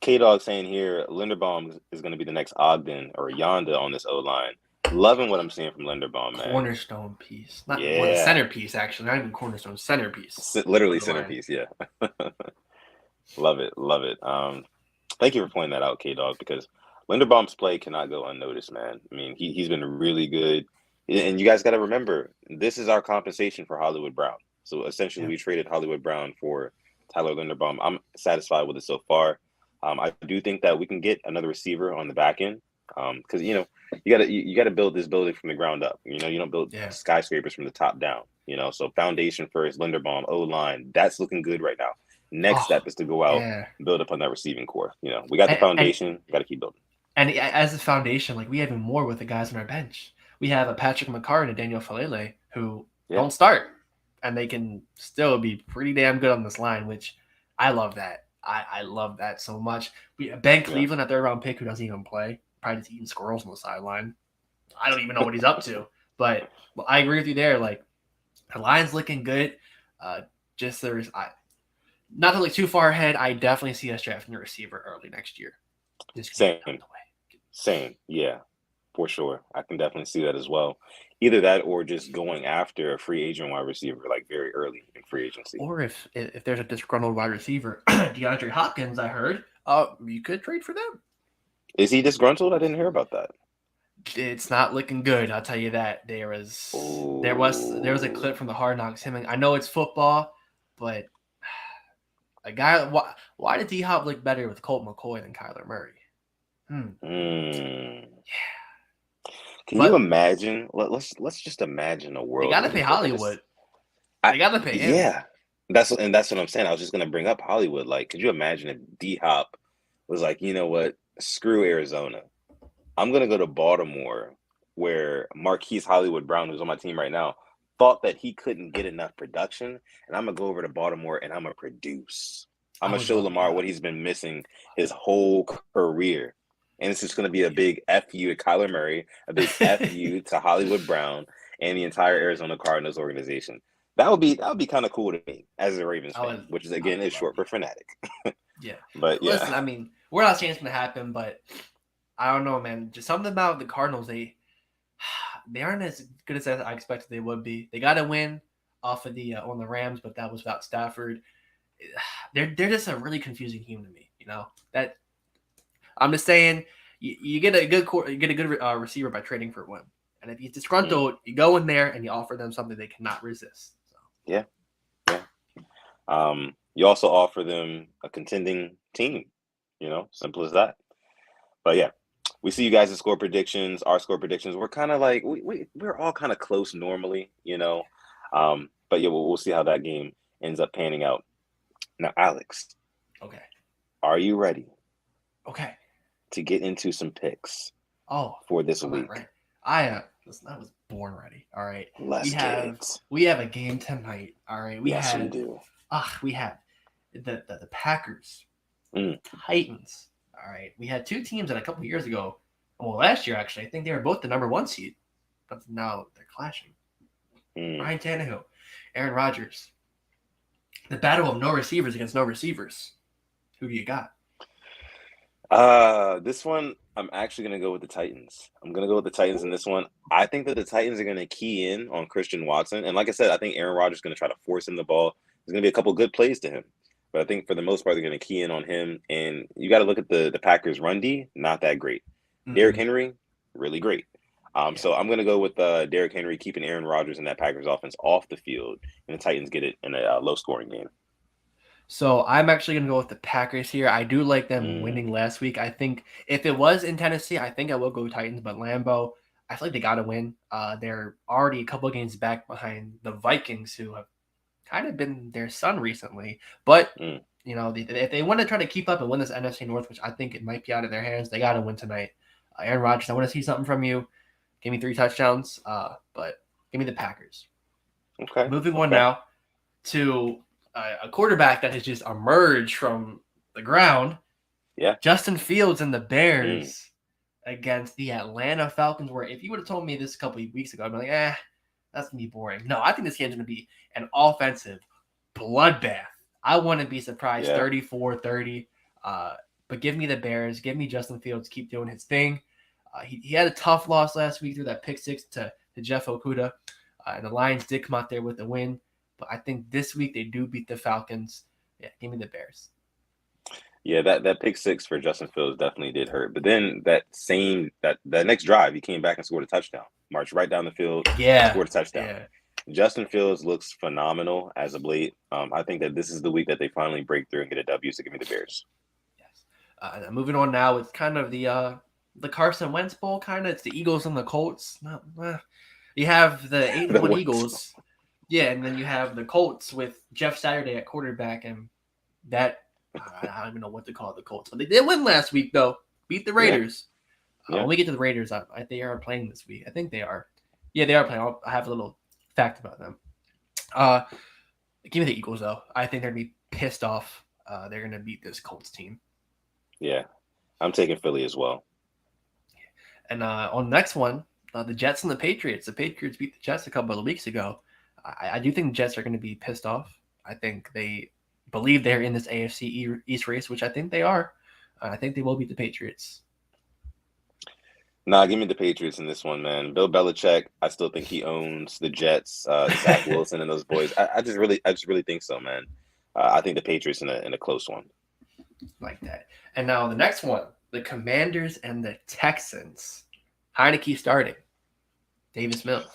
K-Dog saying here, Linderbaum is going to be the next Ogden or Yonda on this O-line. Loving what I'm seeing from Linderbaum, man. Cornerstone piece. Not well, Yeah, centerpiece actually. Not even cornerstone. Centerpiece literally of the line. centerpiece. Yeah, love it, love it. Thank you for pointing that out, K Dog, because Linderbaum's play cannot go unnoticed, man. I mean, he's been really good, and you guys got to remember this is our compensation for Hollywood Brown. So essentially, Yeah. we traded Hollywood Brown for Tyler Linderbaum. I'm satisfied with it so far. I do think that we can get another receiver on the back end, because you gotta build this building from the ground up. You don't build Yeah. skyscrapers from the top down. So foundation first, Linderbaum, O line, that's looking good right now. Next Oh, step is to go out, yeah. build upon that receiving core. We got the And foundation, got to keep building. as a foundation, like we have even more with the guys on our bench. We have a Patrick McCarr and a Daniel Falele who Yeah, don't start, and they can still be pretty damn good on this line, which I love that. I love that so much. Ben yeah, Cleveland, a third round pick who doesn't even play, probably just eating squirrels on the sideline. I don't even know what he's up to, but I agree with you there. Like the line's looking good. Uh, just not to look too far ahead. I definitely see us drafting a receiver early next year. Just get it out same, of the way. same. Yeah, for sure. I can definitely see that as well. Either that or just going after a free agent wide receiver like very early in free agency. Or if there's a disgruntled wide receiver, DeAndre Hopkins, I heard, you could trade for them. Is he disgruntled? I didn't hear about that. It's not looking good. I'll tell you that. There was a clip from the Hard Knocks. I know it's football, but a guy. Why did D Hop look better with Colt McCoy than Kyler Murray? Mm. Can you But imagine? Let's just imagine a they world got to where pay this. Hollywood. I, They got to pay him. yeah, that's what I'm saying. I was just gonna bring up Hollywood. Like, could you imagine if D Hop was like, you know what? Screw Arizona. I'm gonna go to Baltimore, where Marquise Hollywood Brown, who's on my team right now, thought that he couldn't get enough production, and I'm gonna go over to Baltimore and I'm gonna produce. I'm I gonna would show love Lamar that. what he's been missing his whole career. And it's just gonna be a big F you to Kyler Murray, a big F you to Hollywood Brown and the entire Arizona Cardinals organization. That would be kind of cool to me as a Ravens I fan, would. which is I again would is love short for that. fanatic. Yeah. But yeah, Listen, we're not saying it's gonna happen, but I don't know, man. Just something about the Cardinals. They aren't as good as I expected they would be. They got a win off of the on the Rams, but that was without Stafford. They're just a really confusing team to me. That I'm just saying. You get a good receiver by trading for one, and if he's mm, disgruntled, you go in there and you offer them something they cannot resist. So. yeah, yeah. You also offer them a contending team. Simple as that. But yeah, we see you guys' score predictions, our score predictions. We're kind of like we're all kind of close normally. But yeah, we'll see how that game ends up panning out. Now, Alex, Okay. are you ready Okay. to get into some picks Oh, for this I'm not week? ready. Listen, I was born ready. All right. We Let's get have it. we have a game tonight. All right. Yes, we do. We have the Packers, Mm, Titans. All right. We had two teams that a couple years ago, well, last year actually, I think they were both the number one seed, but now they're clashing. mm. Ryan Tannehill, Aaron Rodgers. The battle of no receivers against no receivers. Who do you got? This one, I'm actually gonna go with the Titans. I'm gonna go with the Titans in this one. I think that the Titans are gonna key in on Christian Watson, and like I said, I think Aaron Rodgers is gonna try to force him the ball. There's gonna be a couple good plays to him, but I think for the most part they're gonna key in on him. And you got to look at the Packers' run D, not that great. Derrick Mm-hmm. Henry, really great. Yeah. So I'm gonna go with Derrick Henry keeping Aaron Rodgers and that Packers offense off the field, and the Titans get it in a low-scoring game. So I'm actually going to go with the Packers here. I do like them Mm, winning last week. I think if it was in Tennessee, I think I will go Titans. But Lambeau, I feel like they got to win. They're already a couple of games back behind the Vikings, who have kind of been their son recently. But mm. if they want to try to keep up and win this NFC North, which I think it might be out of their hands, they got to win tonight. Aaron Rodgers, I want to see something from you. Give me 3 touchdowns. But give me the Packers. Okay, Moving on okay, now to a quarterback that has just emerged from the ground. yeah. Justin Fields and the Mm. Bears against the Atlanta Falcons. Where if you would have told me this a couple of weeks ago, I'd be like, that's gonna be boring. No, I think this game's gonna be an offensive bloodbath. I wouldn't be surprised, Yeah. 34-30. But give me the Bears. Give me Justin Fields. Keep doing his thing. He had a tough loss last week through that pick six to Jeff Okuda. And the Lions did come out there with the win. But I think this week they do beat the Falcons. Yeah, give me the Bears. Yeah, that pick six for Justin Fields definitely did hurt. But then that next drive, he came back and scored a touchdown, marched right down the field, Yeah, scored a touchdown. yeah. Justin Fields looks phenomenal as of late. I think that this is the week that they finally break through and get a W. So give me the Bears. Yes. Moving on now, it's kind of the Carson Wentz Bowl. Kind of, it's the Eagles and the Colts. You have the 8-1 Eagles, yeah, and then you have the Colts with Jeff Saturday at quarterback, and that I don't even know what to call the Colts. But they did win last week, though. Beat the Raiders. Yeah. When we get to the Raiders, they are playing this week. I think they are. Yeah, they are playing. I have a little fact about them. Give me the Eagles, though. I think they're going to be pissed off. They're going to beat this Colts team. Yeah, I'm taking Philly as well. And on the next one, the Jets and the Patriots. The Patriots beat the Jets a couple of weeks ago. I do think the Jets are going to be pissed off. I think they believe they're in this AFC East race, which I think they are. I think they will beat the Patriots. Nah, give me the Patriots in this one, man. Bill Belichick, I still think he owns the Jets. Zach Wilson and those boys. I just really think so, man. I think the Patriots in a close one. Like that. And now the next one, the Commanders and the Texans. Heineke starting. Davis Mills.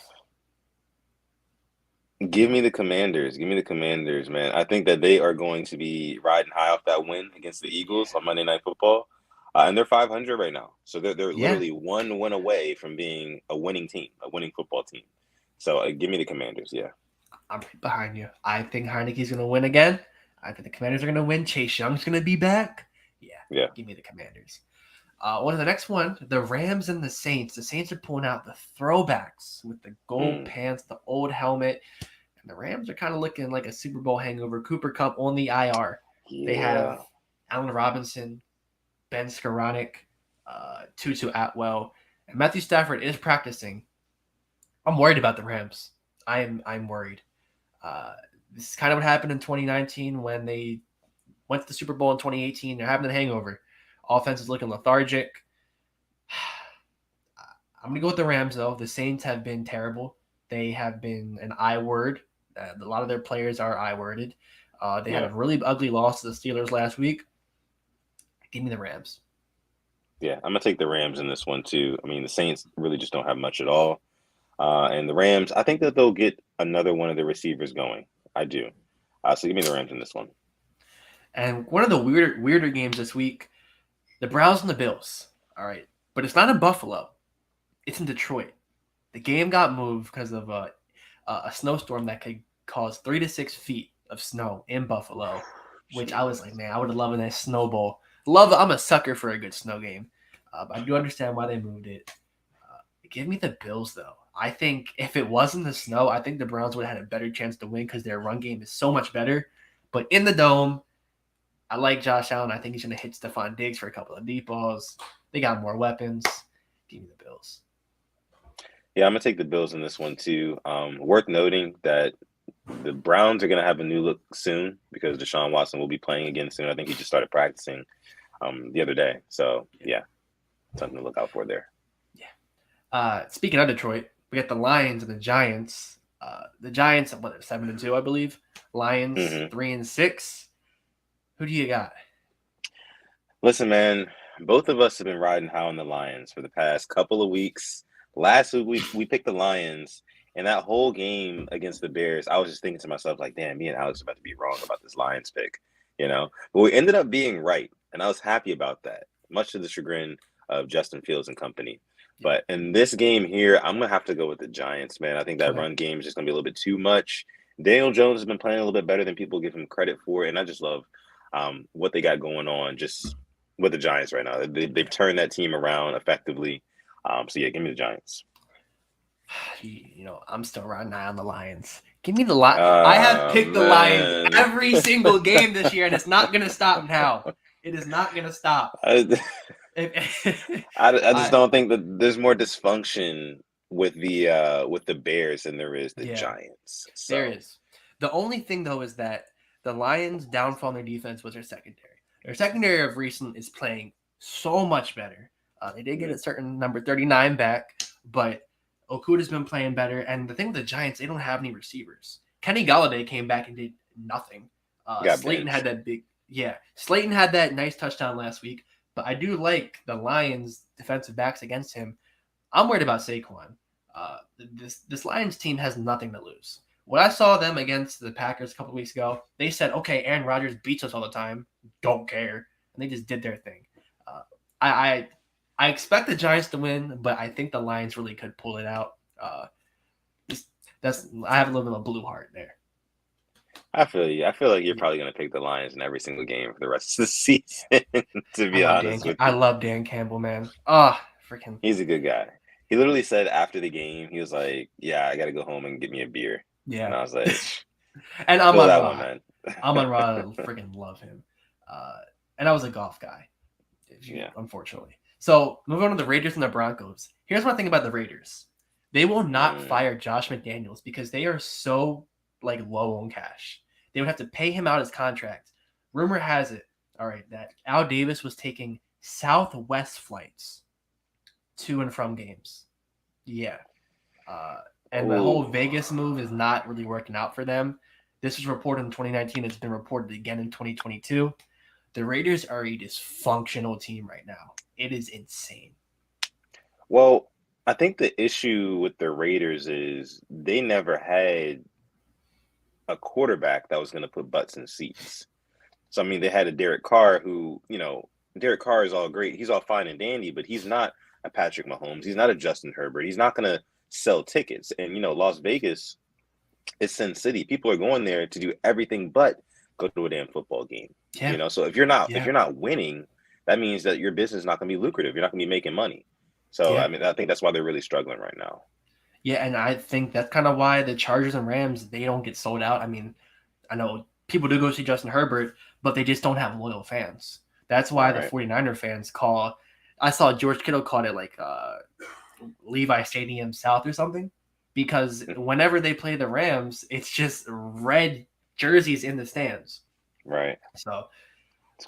Give me the Commanders. Give me the Commanders, man. I think that they are going to be riding high off that win against the Eagles on Monday Night Football. And they're 500 right now. So they're literally one win away from being a winning team, a winning football team. So give me the Commanders, yeah. I'm behind you. I think Heineke's going to win again. I think the Commanders are going to win. Chase Young's going to be back. Yeah. Give me the Commanders. The next one, the Rams and the Saints. The Saints are pulling out the throwbacks with the gold pants, the old helmet. And the Rams are kind of looking like a Super Bowl hangover. Cooper Kupp on the IR. Yeah. They have Allen Robinson, Ben Skoranek, Tutu Atwell, and Matthew Stafford is practicing. I'm worried about the Rams. I'm worried. This is kind of what happened in 2019 when they went to the Super Bowl in 2018. They're having a hangover. Offense is looking lethargic. I'm going to go with the Rams, though. The Saints have been terrible. They have been an I word. A lot of their players are I worded. They had a really ugly loss to the Steelers last week. Give me the Rams. Yeah, I'm going to take the Rams in this one, too. I mean, the Saints really just don't have much at all. And the Rams, I think that they'll get another one of the receivers going. I do. So give me the Rams in this one. And one of the weirder games this week, the Browns and the Bills. All right. But it's not in Buffalo. It's in Detroit. The game got moved because of a snowstorm that could cause 3 to 6 feet of snow in Buffalo, which I was like, man, I would have loved a nice snowball. I'm a sucker for a good snow game. I do understand why they moved it. Give me the Bills, though. I think if it wasn't the snow, I think the Browns would have had a better chance to win because their run game is so much better. But in the dome, I like Josh Allen. I think he's going to hit Stephon Diggs for a couple of deep balls. They got more weapons. Give me the Bills. Yeah, I'm going to take the Bills in this one, too. Worth noting that the Browns are going to have a new look soon because Deshaun Watson will be playing again soon. I think he just started practicing the other day. So, yeah, something to look out for there. Yeah. Speaking of Detroit, we got the Lions and the Giants. The Giants, they're 7-2, I believe. Lions 3-6. Who do you got? Listen, man, both of us have been riding high on the Lions for the past couple of weeks. Last week, we picked the Lions, and that whole game against the Bears, I was just thinking to myself, like, damn, me and Alex are about to be wrong about this Lions pick, you know? But we ended up being right, and I was happy about that, much to the chagrin of Justin Fields and company. But in this game here, I'm going to have to go with the Giants, man. I think that run game is just going to be a little bit too much. Daniel Jones has been playing a little bit better than people give him credit for, and I just love what they got going on just with the Giants right now. They've turned that team around effectively. So, yeah, give me the Giants. I'm still riding high on the Lions. Give me the Lions. I have picked the Lions every single game this year, and it's not going to stop now. It is not going to stop. I just don't think that there's more dysfunction with the Bears than there is the Giants. So. There is. The only thing, though, is that the Lions' downfall in their defense was their secondary. Their secondary of recent is playing so much better. They did get a certain number 39 back, but Okuda's been playing better. And the thing with the Giants, they don't have any receivers. Kenny Galladay came back and did nothing. Got Slayton had benched. that Slayton had that nice touchdown last week. But I do like the Lions' defensive backs against him. I'm worried about Saquon. This Lions team has nothing to lose. When I saw them against the Packers a couple weeks ago, they said, "Okay, Aaron Rodgers beats us all the time. Don't care," and they just did their thing. I I expect the Giants to win, but I think the Lions really could pull it out. Just that's I have a little bit of a blue heart there. I feel you. I feel like you're probably going to pick the Lions in every single game for the rest of the season, to be honest with I you. love Dan Campbell, man. Freaking He's a good guy. He literally said after the game, he was like, "Yeah, I got to go home and get me a beer." And yeah. I was like, And "Feel that one, man." Amon Ra, freaking love him. And I was a golf guy, Yeah. unfortunately. So moving on to the Raiders and the Broncos. Here's one thing about the Raiders: they will not fire Josh McDaniels because they are so low on cash. They would have to pay him out his contract. Rumor has it, all right, that Al Davis was taking Southwest flights to and from games. Yeah. And the whole Vegas move is not really working out for them. This was reported in 2019. It's been reported again in 2022. The Raiders are a dysfunctional team right now. It is insane. Well, I think the issue with the Raiders is they never had a quarterback that was going to put butts in seats. So, I mean, they had a Derek Carr who, Derek Carr is all great. He's all fine and dandy, but he's not a Patrick Mahomes. He's not a Justin Herbert. He's not going to sell tickets. And, Las Vegas is Sin City. People are going there to do everything but go to a damn football game. Yeah. So if you're not winning, that means that your business is not going to be lucrative. You're not going to be making money. So, I mean, I think that's why they're really struggling right now. Yeah, and I think that's kind of why the Chargers and Rams, they don't get sold out. I mean, I know people do go see Justin Herbert, but they just don't have loyal fans. That's why the 49er fans I saw George Kittle called it Levi Stadium South or something, because whenever they play the Rams, it's just red jerseys in the stands. Right. So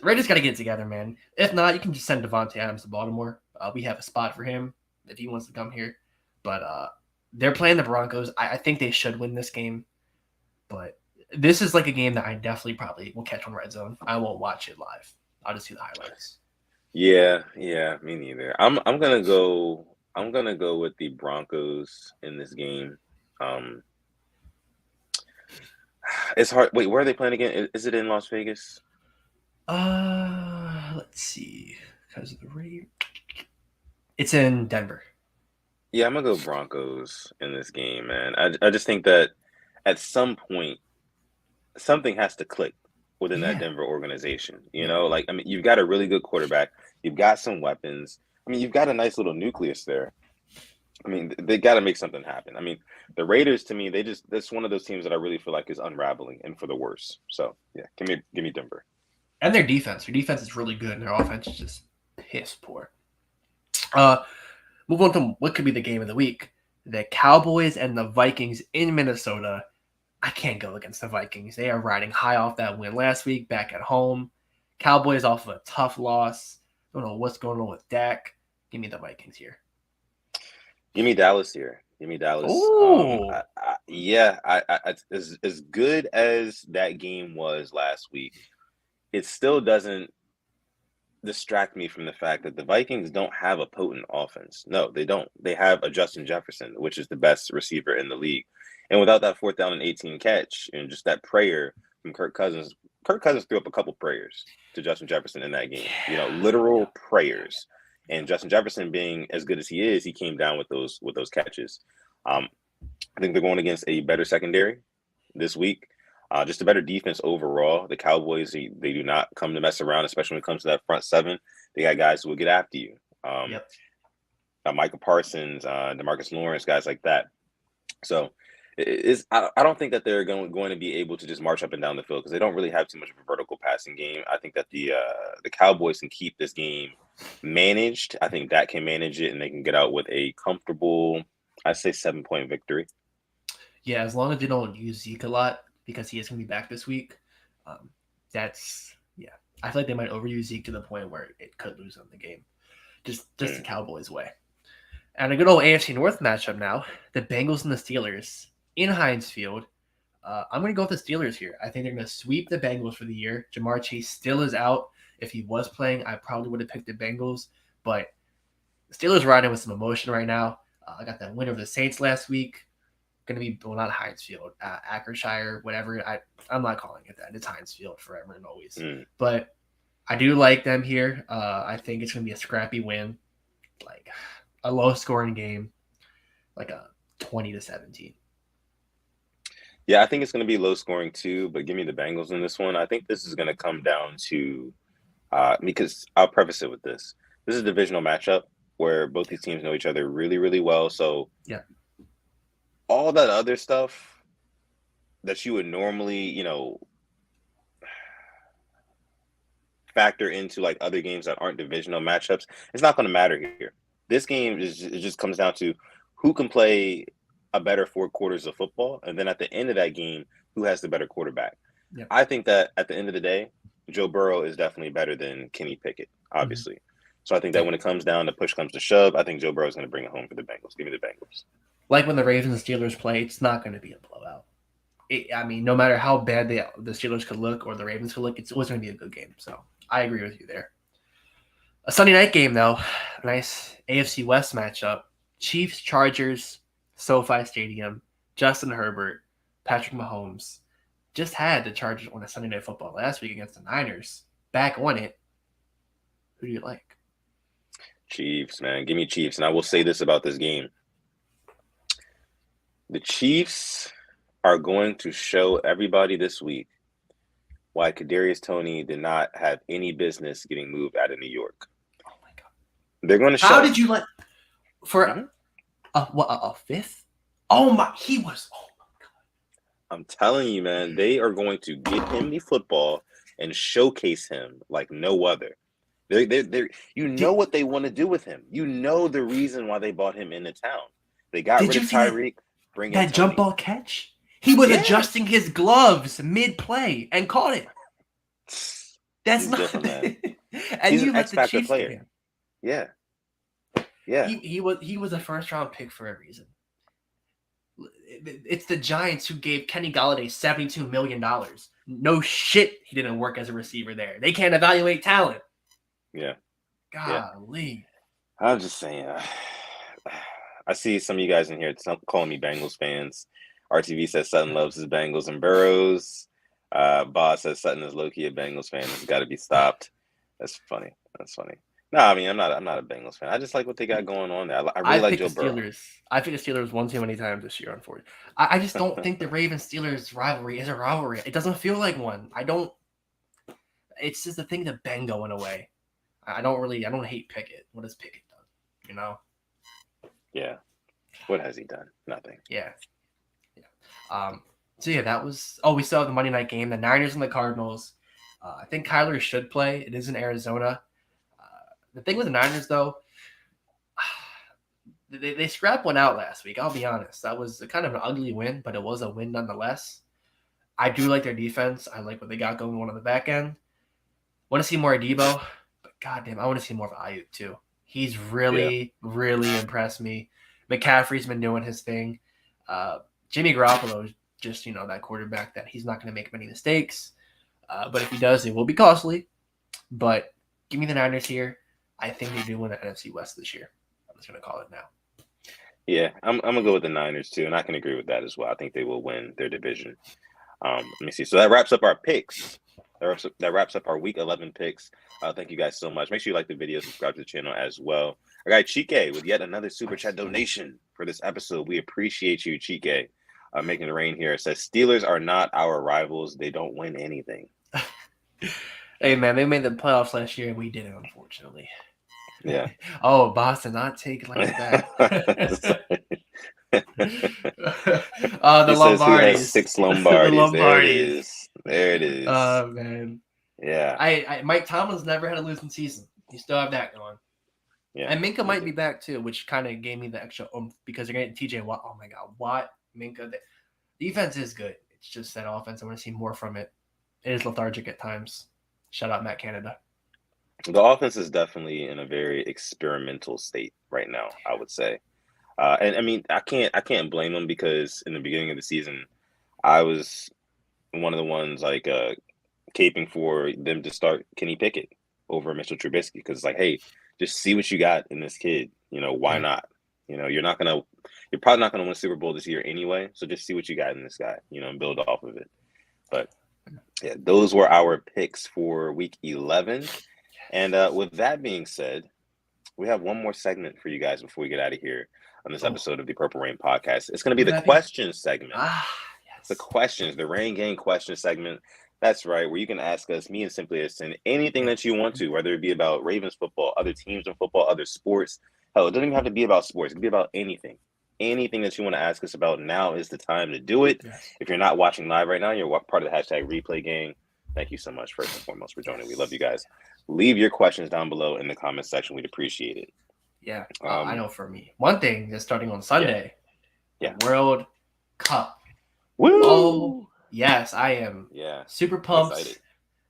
Raiders got to get it together, man. If not, you can just send Devontae Adams to Baltimore. We have a spot for him if he wants to come here. But they're playing the Broncos. I think they should win this game. But this is like a game that I definitely probably will catch on Red Zone. I won't watch it live. I'll just see the highlights. Yeah, me neither. I'm gonna go with the Broncos in this game. It's hard. Wait, where are they playing again? Is it in Las Vegas? Let's see. Because of the rate. It's in Denver. Yeah, I'm gonna go Broncos in this game, man. I just think that at some point something has to click within that Denver organization. I mean, you've got a really good quarterback, you've got some weapons. I mean, you've got a nice little nucleus there. I mean, they got to make something happen. I mean, the Raiders, to me, that's one of those teams that I really feel like is unraveling and for the worse. So yeah, give me Denver. And their defense is really good, and their offense is just piss poor. Move on to what could be the game of the week. The Cowboys and the Vikings in Minnesota. I can't go against the Vikings. They are riding high off that win last week back at home. Cowboys off of a tough loss. Don't know what's going on with Dak. Give me the Vikings here. Give me Dallas here. Give me Dallas. As good as that game was last week, it still doesn't distract me from the fact that the Vikings don't have a potent offense. No, they don't. They have a Justin Jefferson, which is the best receiver in the league. And without that 4th down and 18 catch and just that prayer from Kirk Cousins threw up a couple prayers to Justin Jefferson in that game. Literal prayers. And Justin Jefferson, being as good as he is, he came down with those catches. I think they're going against a better secondary this week. Just a better defense overall. The Cowboys, they do not come to mess around, especially when it comes to that front seven. They got guys who will get after you. Michael Parsons, DeMarcus Lawrence, guys like that. So I don't think that they're going to be able to just march up and down the field because they don't really have too much of a vertical passing game. I think that the Cowboys can keep this game managed. I think Dak can manage it, and they can get out with a comfortable, I'd say, 7-point victory. Yeah, as long as they don't use Zeke a lot, because he is going to be back this week. I feel like they might overuse Zeke to the point where it could lose them the game. Just the Cowboys way. And a good old AFC North matchup now, the Bengals and the Steelers in Heinz Field. I'm going to go with the Steelers here. I think they're going to sweep the Bengals for the year. Jamar Chase still is out. If he was playing, I probably would have picked the Bengals. But the Steelers are riding with some emotion right now. I got that win over the Saints last week. Going to be, well, not Heinz Field, Ackershire, whatever. I'm not calling it that. It's Heinz Field forever and always. But I do like them here. I think it's going to be a scrappy win, like a low-scoring game, like a 20-17. Yeah, I think it's going to be low-scoring too, but give me the Bengals in this one. I think this is going to come down to because I'll preface it with this. This is a divisional matchup where both these teams know each other really, really well. So yeah, all that other stuff that you would normally, factor into like other games that aren't divisional matchups, it's not going to matter here. This game it just comes down to who can play a better 4 quarters of football, and then at the end of that game, who has the better quarterback. Yep. I think that at the end of the day, Joe Burrow is definitely better than Kenny Pickett, obviously. Mm-hmm. So I think that when it comes down to push comes to shove, I think Joe Burrow is going to bring it home for the Bengals. Give me the Bengals. Like when the Ravens and Steelers play, it's not going to be a blowout. No matter how bad the Steelers could look or the Ravens could look, it's always going to be a good game. So I agree with you there. A Sunday night game, though. Nice AFC West matchup. Chiefs, Chargers, SoFi Stadium. Justin Herbert, Patrick Mahomes. Just had the Chargers on a Sunday Night Football last week against the Niners. Back on it. Who do you like? Chiefs, man. Give me Chiefs. And I will say this about this game. The Chiefs are going to show everybody this week why Kadarius Toney did not have any business getting moved out of New York. Oh, my God. They're going to show. How did you let – for a fifth? Oh, my – he was – oh, my God. I'm telling you, man, they are going to give him the football and showcase him like no other. You know what they want to do with him. You know the reason why they bought him into town. They got rid of Tyreek. That jump ball catch? He was adjusting his gloves mid-play and caught it. That's He's not different, man. And He's you an let the X-Factor Chiefs player. him. Yeah. Yeah. He was a first-round pick for a reason. It's the Giants who gave Kenny Golladay $72 million. No shit he didn't work as a receiver there. They can't evaluate talent. Yeah. Golly. Yeah. I'm just saying. I see some of you guys in here calling me Bengals fans. RTV says Sutton loves his Bengals and Burrows. Boss says Sutton is low-key a Bengals fan. It's got to be stopped. That's funny. No, I mean I'm not a Bengals fan. I just like what they got going on there. I really like Joe Burrow. I picked the Steelers one too many times this year, unfortunately. I just don't think the Ravens-Steelers rivalry is a rivalry. It doesn't feel like one. It's just a thing to bang going away. I don't hate Pickett. What has Pickett done? Yeah. What has he done? Nothing. Yeah. So yeah, that was. Oh, we still have the Monday night game, the Niners and the Cardinals. I think Kyler should play. It is in Arizona. The thing with the Niners, though, they scrapped one out last week. I'll be honest. That was kind of an ugly win, but it was a win nonetheless. I do like their defense. I like what they got going on the back end. Want to see more Debo, but goddamn, I want to see more of Ayuk too. He's really impressed me. McCaffrey's been doing his thing. Jimmy Garoppolo is just, that quarterback that he's not going to make many mistakes. But if he does, it will be costly. But give me the Niners here. I think they do win the NFC West this year. I'm just going to call it now. Yeah, I'm going to go with the Niners too, and I can agree with that as well. I think they will win their division. Let me see. So that wraps up our picks. That wraps up our Week 11 picks. Thank you guys so much. Make sure you like the video, subscribe to the channel as well. I got Chike with yet another Super Chat donation for this episode. We appreciate you, Chike, making it rain here. It says, Steelers are not our rivals. They don't win anything. Hey, man, they made the playoffs last year, and we didn't, unfortunately. Yeah. Oh, Boston, not take it like that. The Lombardis. 6 Lombardis. There it is. Oh, man. Yeah. Mike Tomlin's never had a losing season. You still have that going. Yeah. And Minka might be back too, which kind of gave me the extra because they're getting TJ Watt. Oh my God, Watt, Minka. The defense is good. It's just that offense. I want to see more from it. It is lethargic at times. Shout out Matt Canada. The offense is definitely in a very experimental state right now, I would say. And I mean, I can't blame them because in the beginning of the season, I was one of the ones like caping for them to start Kenny Pickett over Mitchell Trubisky because it's like, hey, just see what you got in this kid. Why Yeah. not? You're probably not gonna win a Super Bowl this year anyway. So just see what you got in this guy. And build off of it. But yeah, those were our picks for Week 11. And with that being said, we have one more segment for you guys before we get out of here on this Oh, episode of the Purple Rain podcast. It's going to be what the would that be? question segment. Ah, The yes. questions, the Rain Gang question segment. That's right, where you can ask us, me and Simply Ascend, anything Yeah. that you want to, whether it be about Ravens football, other teams in football, other sports. Hell, it doesn't even have to be about sports. It can be about anything. Anything that you want to ask us about, now is the time to do it. Yes. If you're not watching live right now, you're part of the hashtag replay gang. Thank you so much, first and foremost, for joining. We love you guys. Leave your questions down below in the comment section. We'd appreciate it. Yeah. I Um, know for me, one thing that's starting on yeah, Sunday, the yeah. World Cup. Oh, Woo! yes, I am Yeah, super I'm excited. pumped.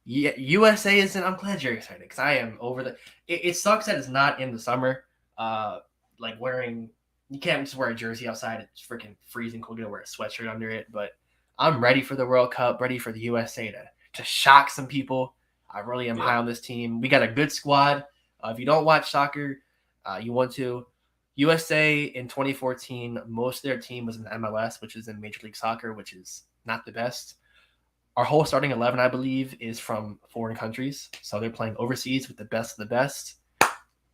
Yeah, USA isn't. I'm glad you're excited because I am over the. It sucks that it's not in the summer. Uh, like wearing, you can't just wear a jersey outside. It's freaking freezing cold. You gotta wear a sweatshirt under it. But I'm ready for the World Cup. Ready for the USA to shock some people. I really am Yeah. high on this team. We got a good squad. If you don't watch soccer, you want to. USA in 2014, most of their team was in the MLS, which is in Major League Soccer, which is not the best. Our whole starting 11, I believe, is from foreign countries. So they're playing overseas with the best of the best.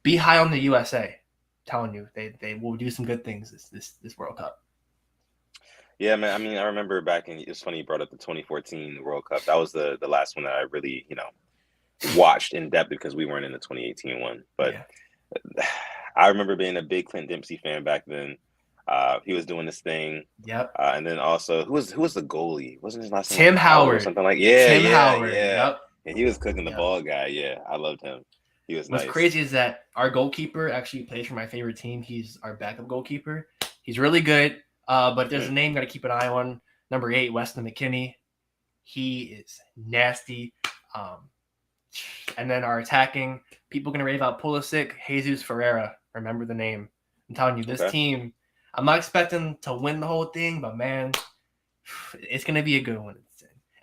Be high on the USA. I'm telling you, they will do some good things this World Cup. Yeah, man. I mean, I remember back in, it's funny you brought up the 2014 World Cup. That was the last one that I really, watched in depth because we weren't in the 2018 one. But Yeah. I remember being a big Clint Dempsey fan back then. He was doing this thing. Yep. And then also, who was the goalie? Wasn't his last name like Tim Howard or Howard. something like? Yeah, Tim yeah, Howard. yeah. Yep. And he was cooking the Yep. ball guy. Yeah, I loved him. He was What's nice. crazy is that our goalkeeper actually plays for my favorite team. He's our backup goalkeeper. He's really good. But there's a name got to keep an eye on. Number 8, Weston McKinney. He is nasty. And then our attacking, people going to rave out Pulisic, Jesus Ferreira. Remember the name. I'm telling you, this Okay. team, I'm not expecting to win the whole thing, but man, it's going to be a good one.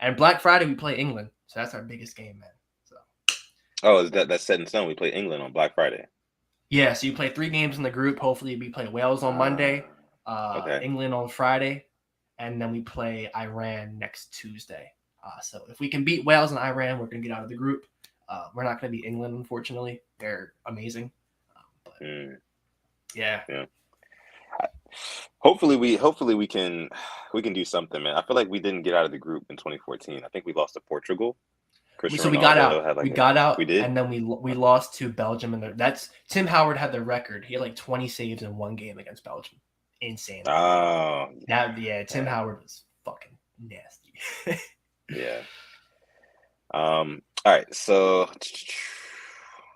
And Black Friday, we play England. So that's our biggest game, man. So Oh, is that's set in stone? We play England on Black Friday. yeah, so you play 3 games in the group. Hopefully, we play Wales on Monday, Okay. England on Friday, and then we play Iran next Tuesday. So if we can beat Wales and Iran, we're going to get out of the group. We're not going to beat England, unfortunately. They're amazing. But yeah. Hopefully we can do something, man. I feel like we didn't get out of the group in 2014. I think we lost to Portugal. Cristiano So we got Ronaldo out. had We got out, we did. and then we lost to Belgium. And that's Tim Howard had the record. He had like 20 saves in one game against Belgium. Insane. Oh, Tim Howard was fucking nasty. yeah. All right. So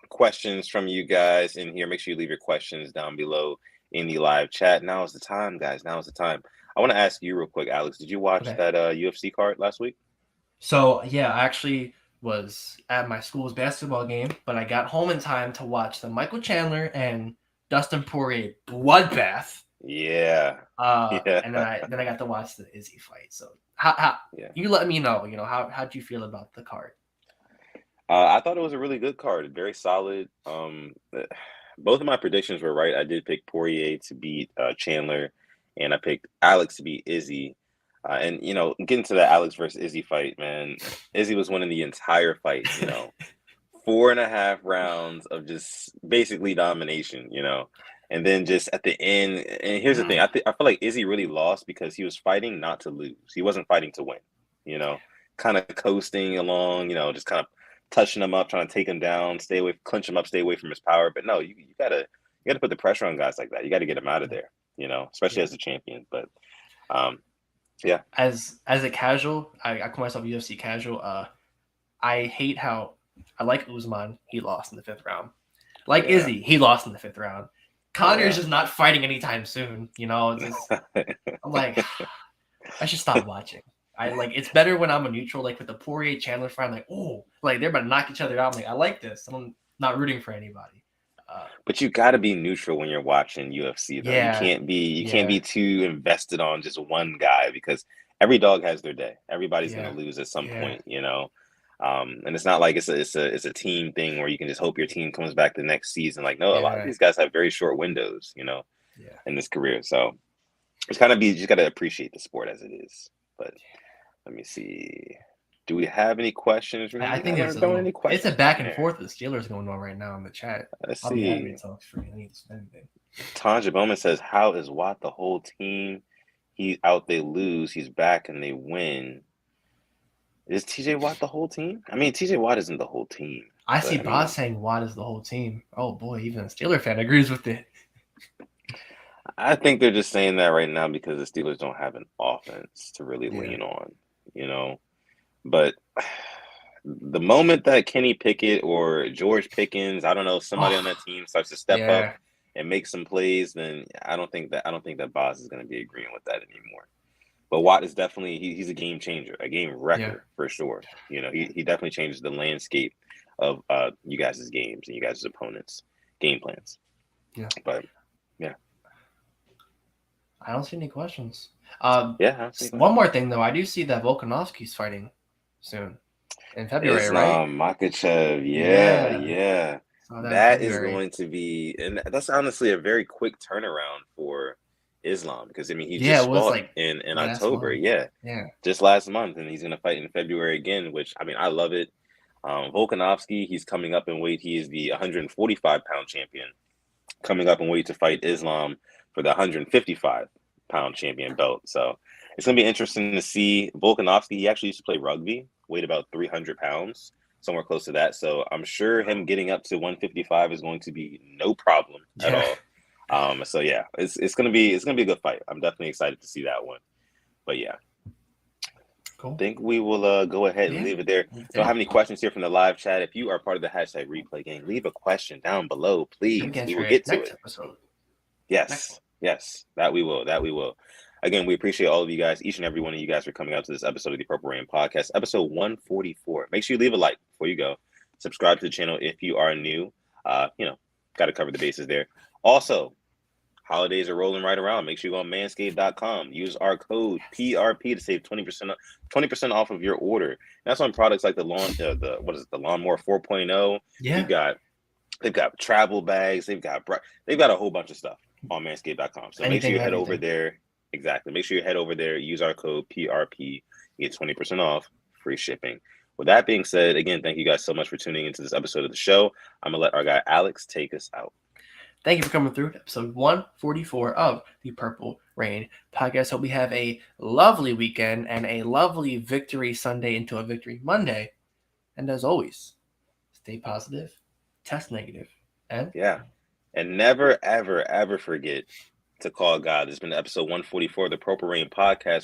questions from you guys in here. Make sure you leave your questions down below in the live chat. Now is the time, guys. Now is the time. I want to ask you real quick, Alex. Did you watch Okay. that UFC card last week? So yeah, I actually was at my school's basketball game, but I got home in time to watch the Michael Chandler and Dustin Poirier bloodbath. Yeah. Yeah. And then I got to watch the Izzy fight. So how Yeah. you let me know, how'd you feel about the card? I thought it was a really good card, very solid. Both of my predictions were right. I did pick Poirier to beat Chandler, and I picked Alex to beat Izzy. And getting to the Alex versus Izzy fight, man, Izzy was winning the entire fight. 4.5 rounds of just basically domination. And then just at the end, and here's the thing: I feel like Izzy really lost because he was fighting not to lose. He wasn't fighting to win. Kind of coasting along. Just kind of touching him up, trying to take him down, clinch him up, stay away from his power. But no, you gotta put the pressure on guys like that. You got to get him out of there. Especially as a champion. But yeah. As a casual, I call myself UFC casual. I hate how I like Usman. He lost in the 5th round. Like Izzy, he lost in the 5th round. Connor's just not fighting anytime soon. I'm like, I should stop watching. It's better when I'm a neutral, like with the Poirier Chandler fight. I'm like, oh, like they're about to knock each other out. I'm like, I like this. not rooting for anybody. But you got to be neutral when you're watching UFC, though. Yeah, You can't be too invested on just one guy because every dog has their day. Everybody's going yeah, to lose at some yeah, point, you know. And it's not like it's a team thing where you can just hope your team comes back the next season. Like, no, a lot of yeah, these guys have very short windows, you know, yeah. in this career. So it's kind of you just got to appreciate the sport as it is. But let me see. Do we have any questions? We I think there's haven't thrown any it's a questions back in and there. forth with Steelers going on right now in the chat. Let's I'll be happy see. to talk for you. I need to spend anything. Tanja Bowman says, "How is Watt the whole team? He's out, they lose. He's back, and they win. Is TJ Watt the whole team? I mean, TJ Watt isn't the whole team, I see but I Boz mean, saying Watt is the whole team. Oh boy, even a Steeler fan agrees with it. I think they're just saying that right now because the Steelers don't have an offense to really Yeah, lean on, you know. But the moment that Kenny Pickett or George Pickens, I don't know, somebody on oh that team starts to step up yeah, and make some plays, then I don't think that Boz is going to be agreeing with that anymore. But Watt is definitely he's a game changer, a game yeah. wrecker for sure. You know, he definitely changes the landscape of you guys' games and you guys' opponents' game plans. Yeah. But yeah, I don't see any questions. yeah, I see One that. more thing though, I do see that Volkanovski's fighting soon in February, right? Islam Makachev, yeah, Yeah, yeah. saw that in That is February. going to be, and that's honestly a very quick turnaround for Islam because I mean he Yeah, it just was fought like in last October, month. yeah, Yeah, just last month, and he's going to fight in February again. Which I mean I love it. Volkanovski, he's coming up in weight. He is the 145-pound champion, coming up in weight to fight Islam for the 155-pound champion belt. So it's going to be interesting to see. Volkanovski, he actually used to play rugby, weighed about 300 pounds, somewhere close to that. So I'm sure him getting up to 155 is going to be no problem at yeah. all. So yeah, it's gonna be a good fight. I'm definitely excited to see that one. But yeah, Cool. think we will go ahead and Yeah, leave it there. that's Don't it. have any questions here from the live chat. If you are part of the hashtag replay gang, leave a question down below, And we please. can We will answer it get to next it. episode. Next one. Yes, yes, that we will. That we will. Again, we appreciate all of you guys, each and every one of you guys for coming out to this episode of the Purple Rain Podcast, episode 144. Make sure you leave a like before you go. Subscribe to the channel if you are new. You know, got to cover the bases there. Also, holidays are rolling right around. Make sure you go on manscaped.com. Use our code PRP to save 20% off of your order. And that's on products like the lawnmower 4.0. Yeah. We've got they've got travel bags, they've got a whole bunch of stuff on manscaped.com. So make sure Anything you and head over everything. there. Exactly. Make sure you head over there, use our code PRP, you get 20% off, free shipping. With that being said, again, thank you guys so much for tuning into this episode of the show. I'm gonna let our guy Alex take us out. Thank you for coming through to episode 144 of the Purple Rain Podcast. Hope we have a lovely weekend and a lovely victory Sunday into a victory Monday. And as always, stay positive, test negative, and Yeah. And never, ever, ever forget to call God. This has been episode 144 of the Purple Rain Podcast.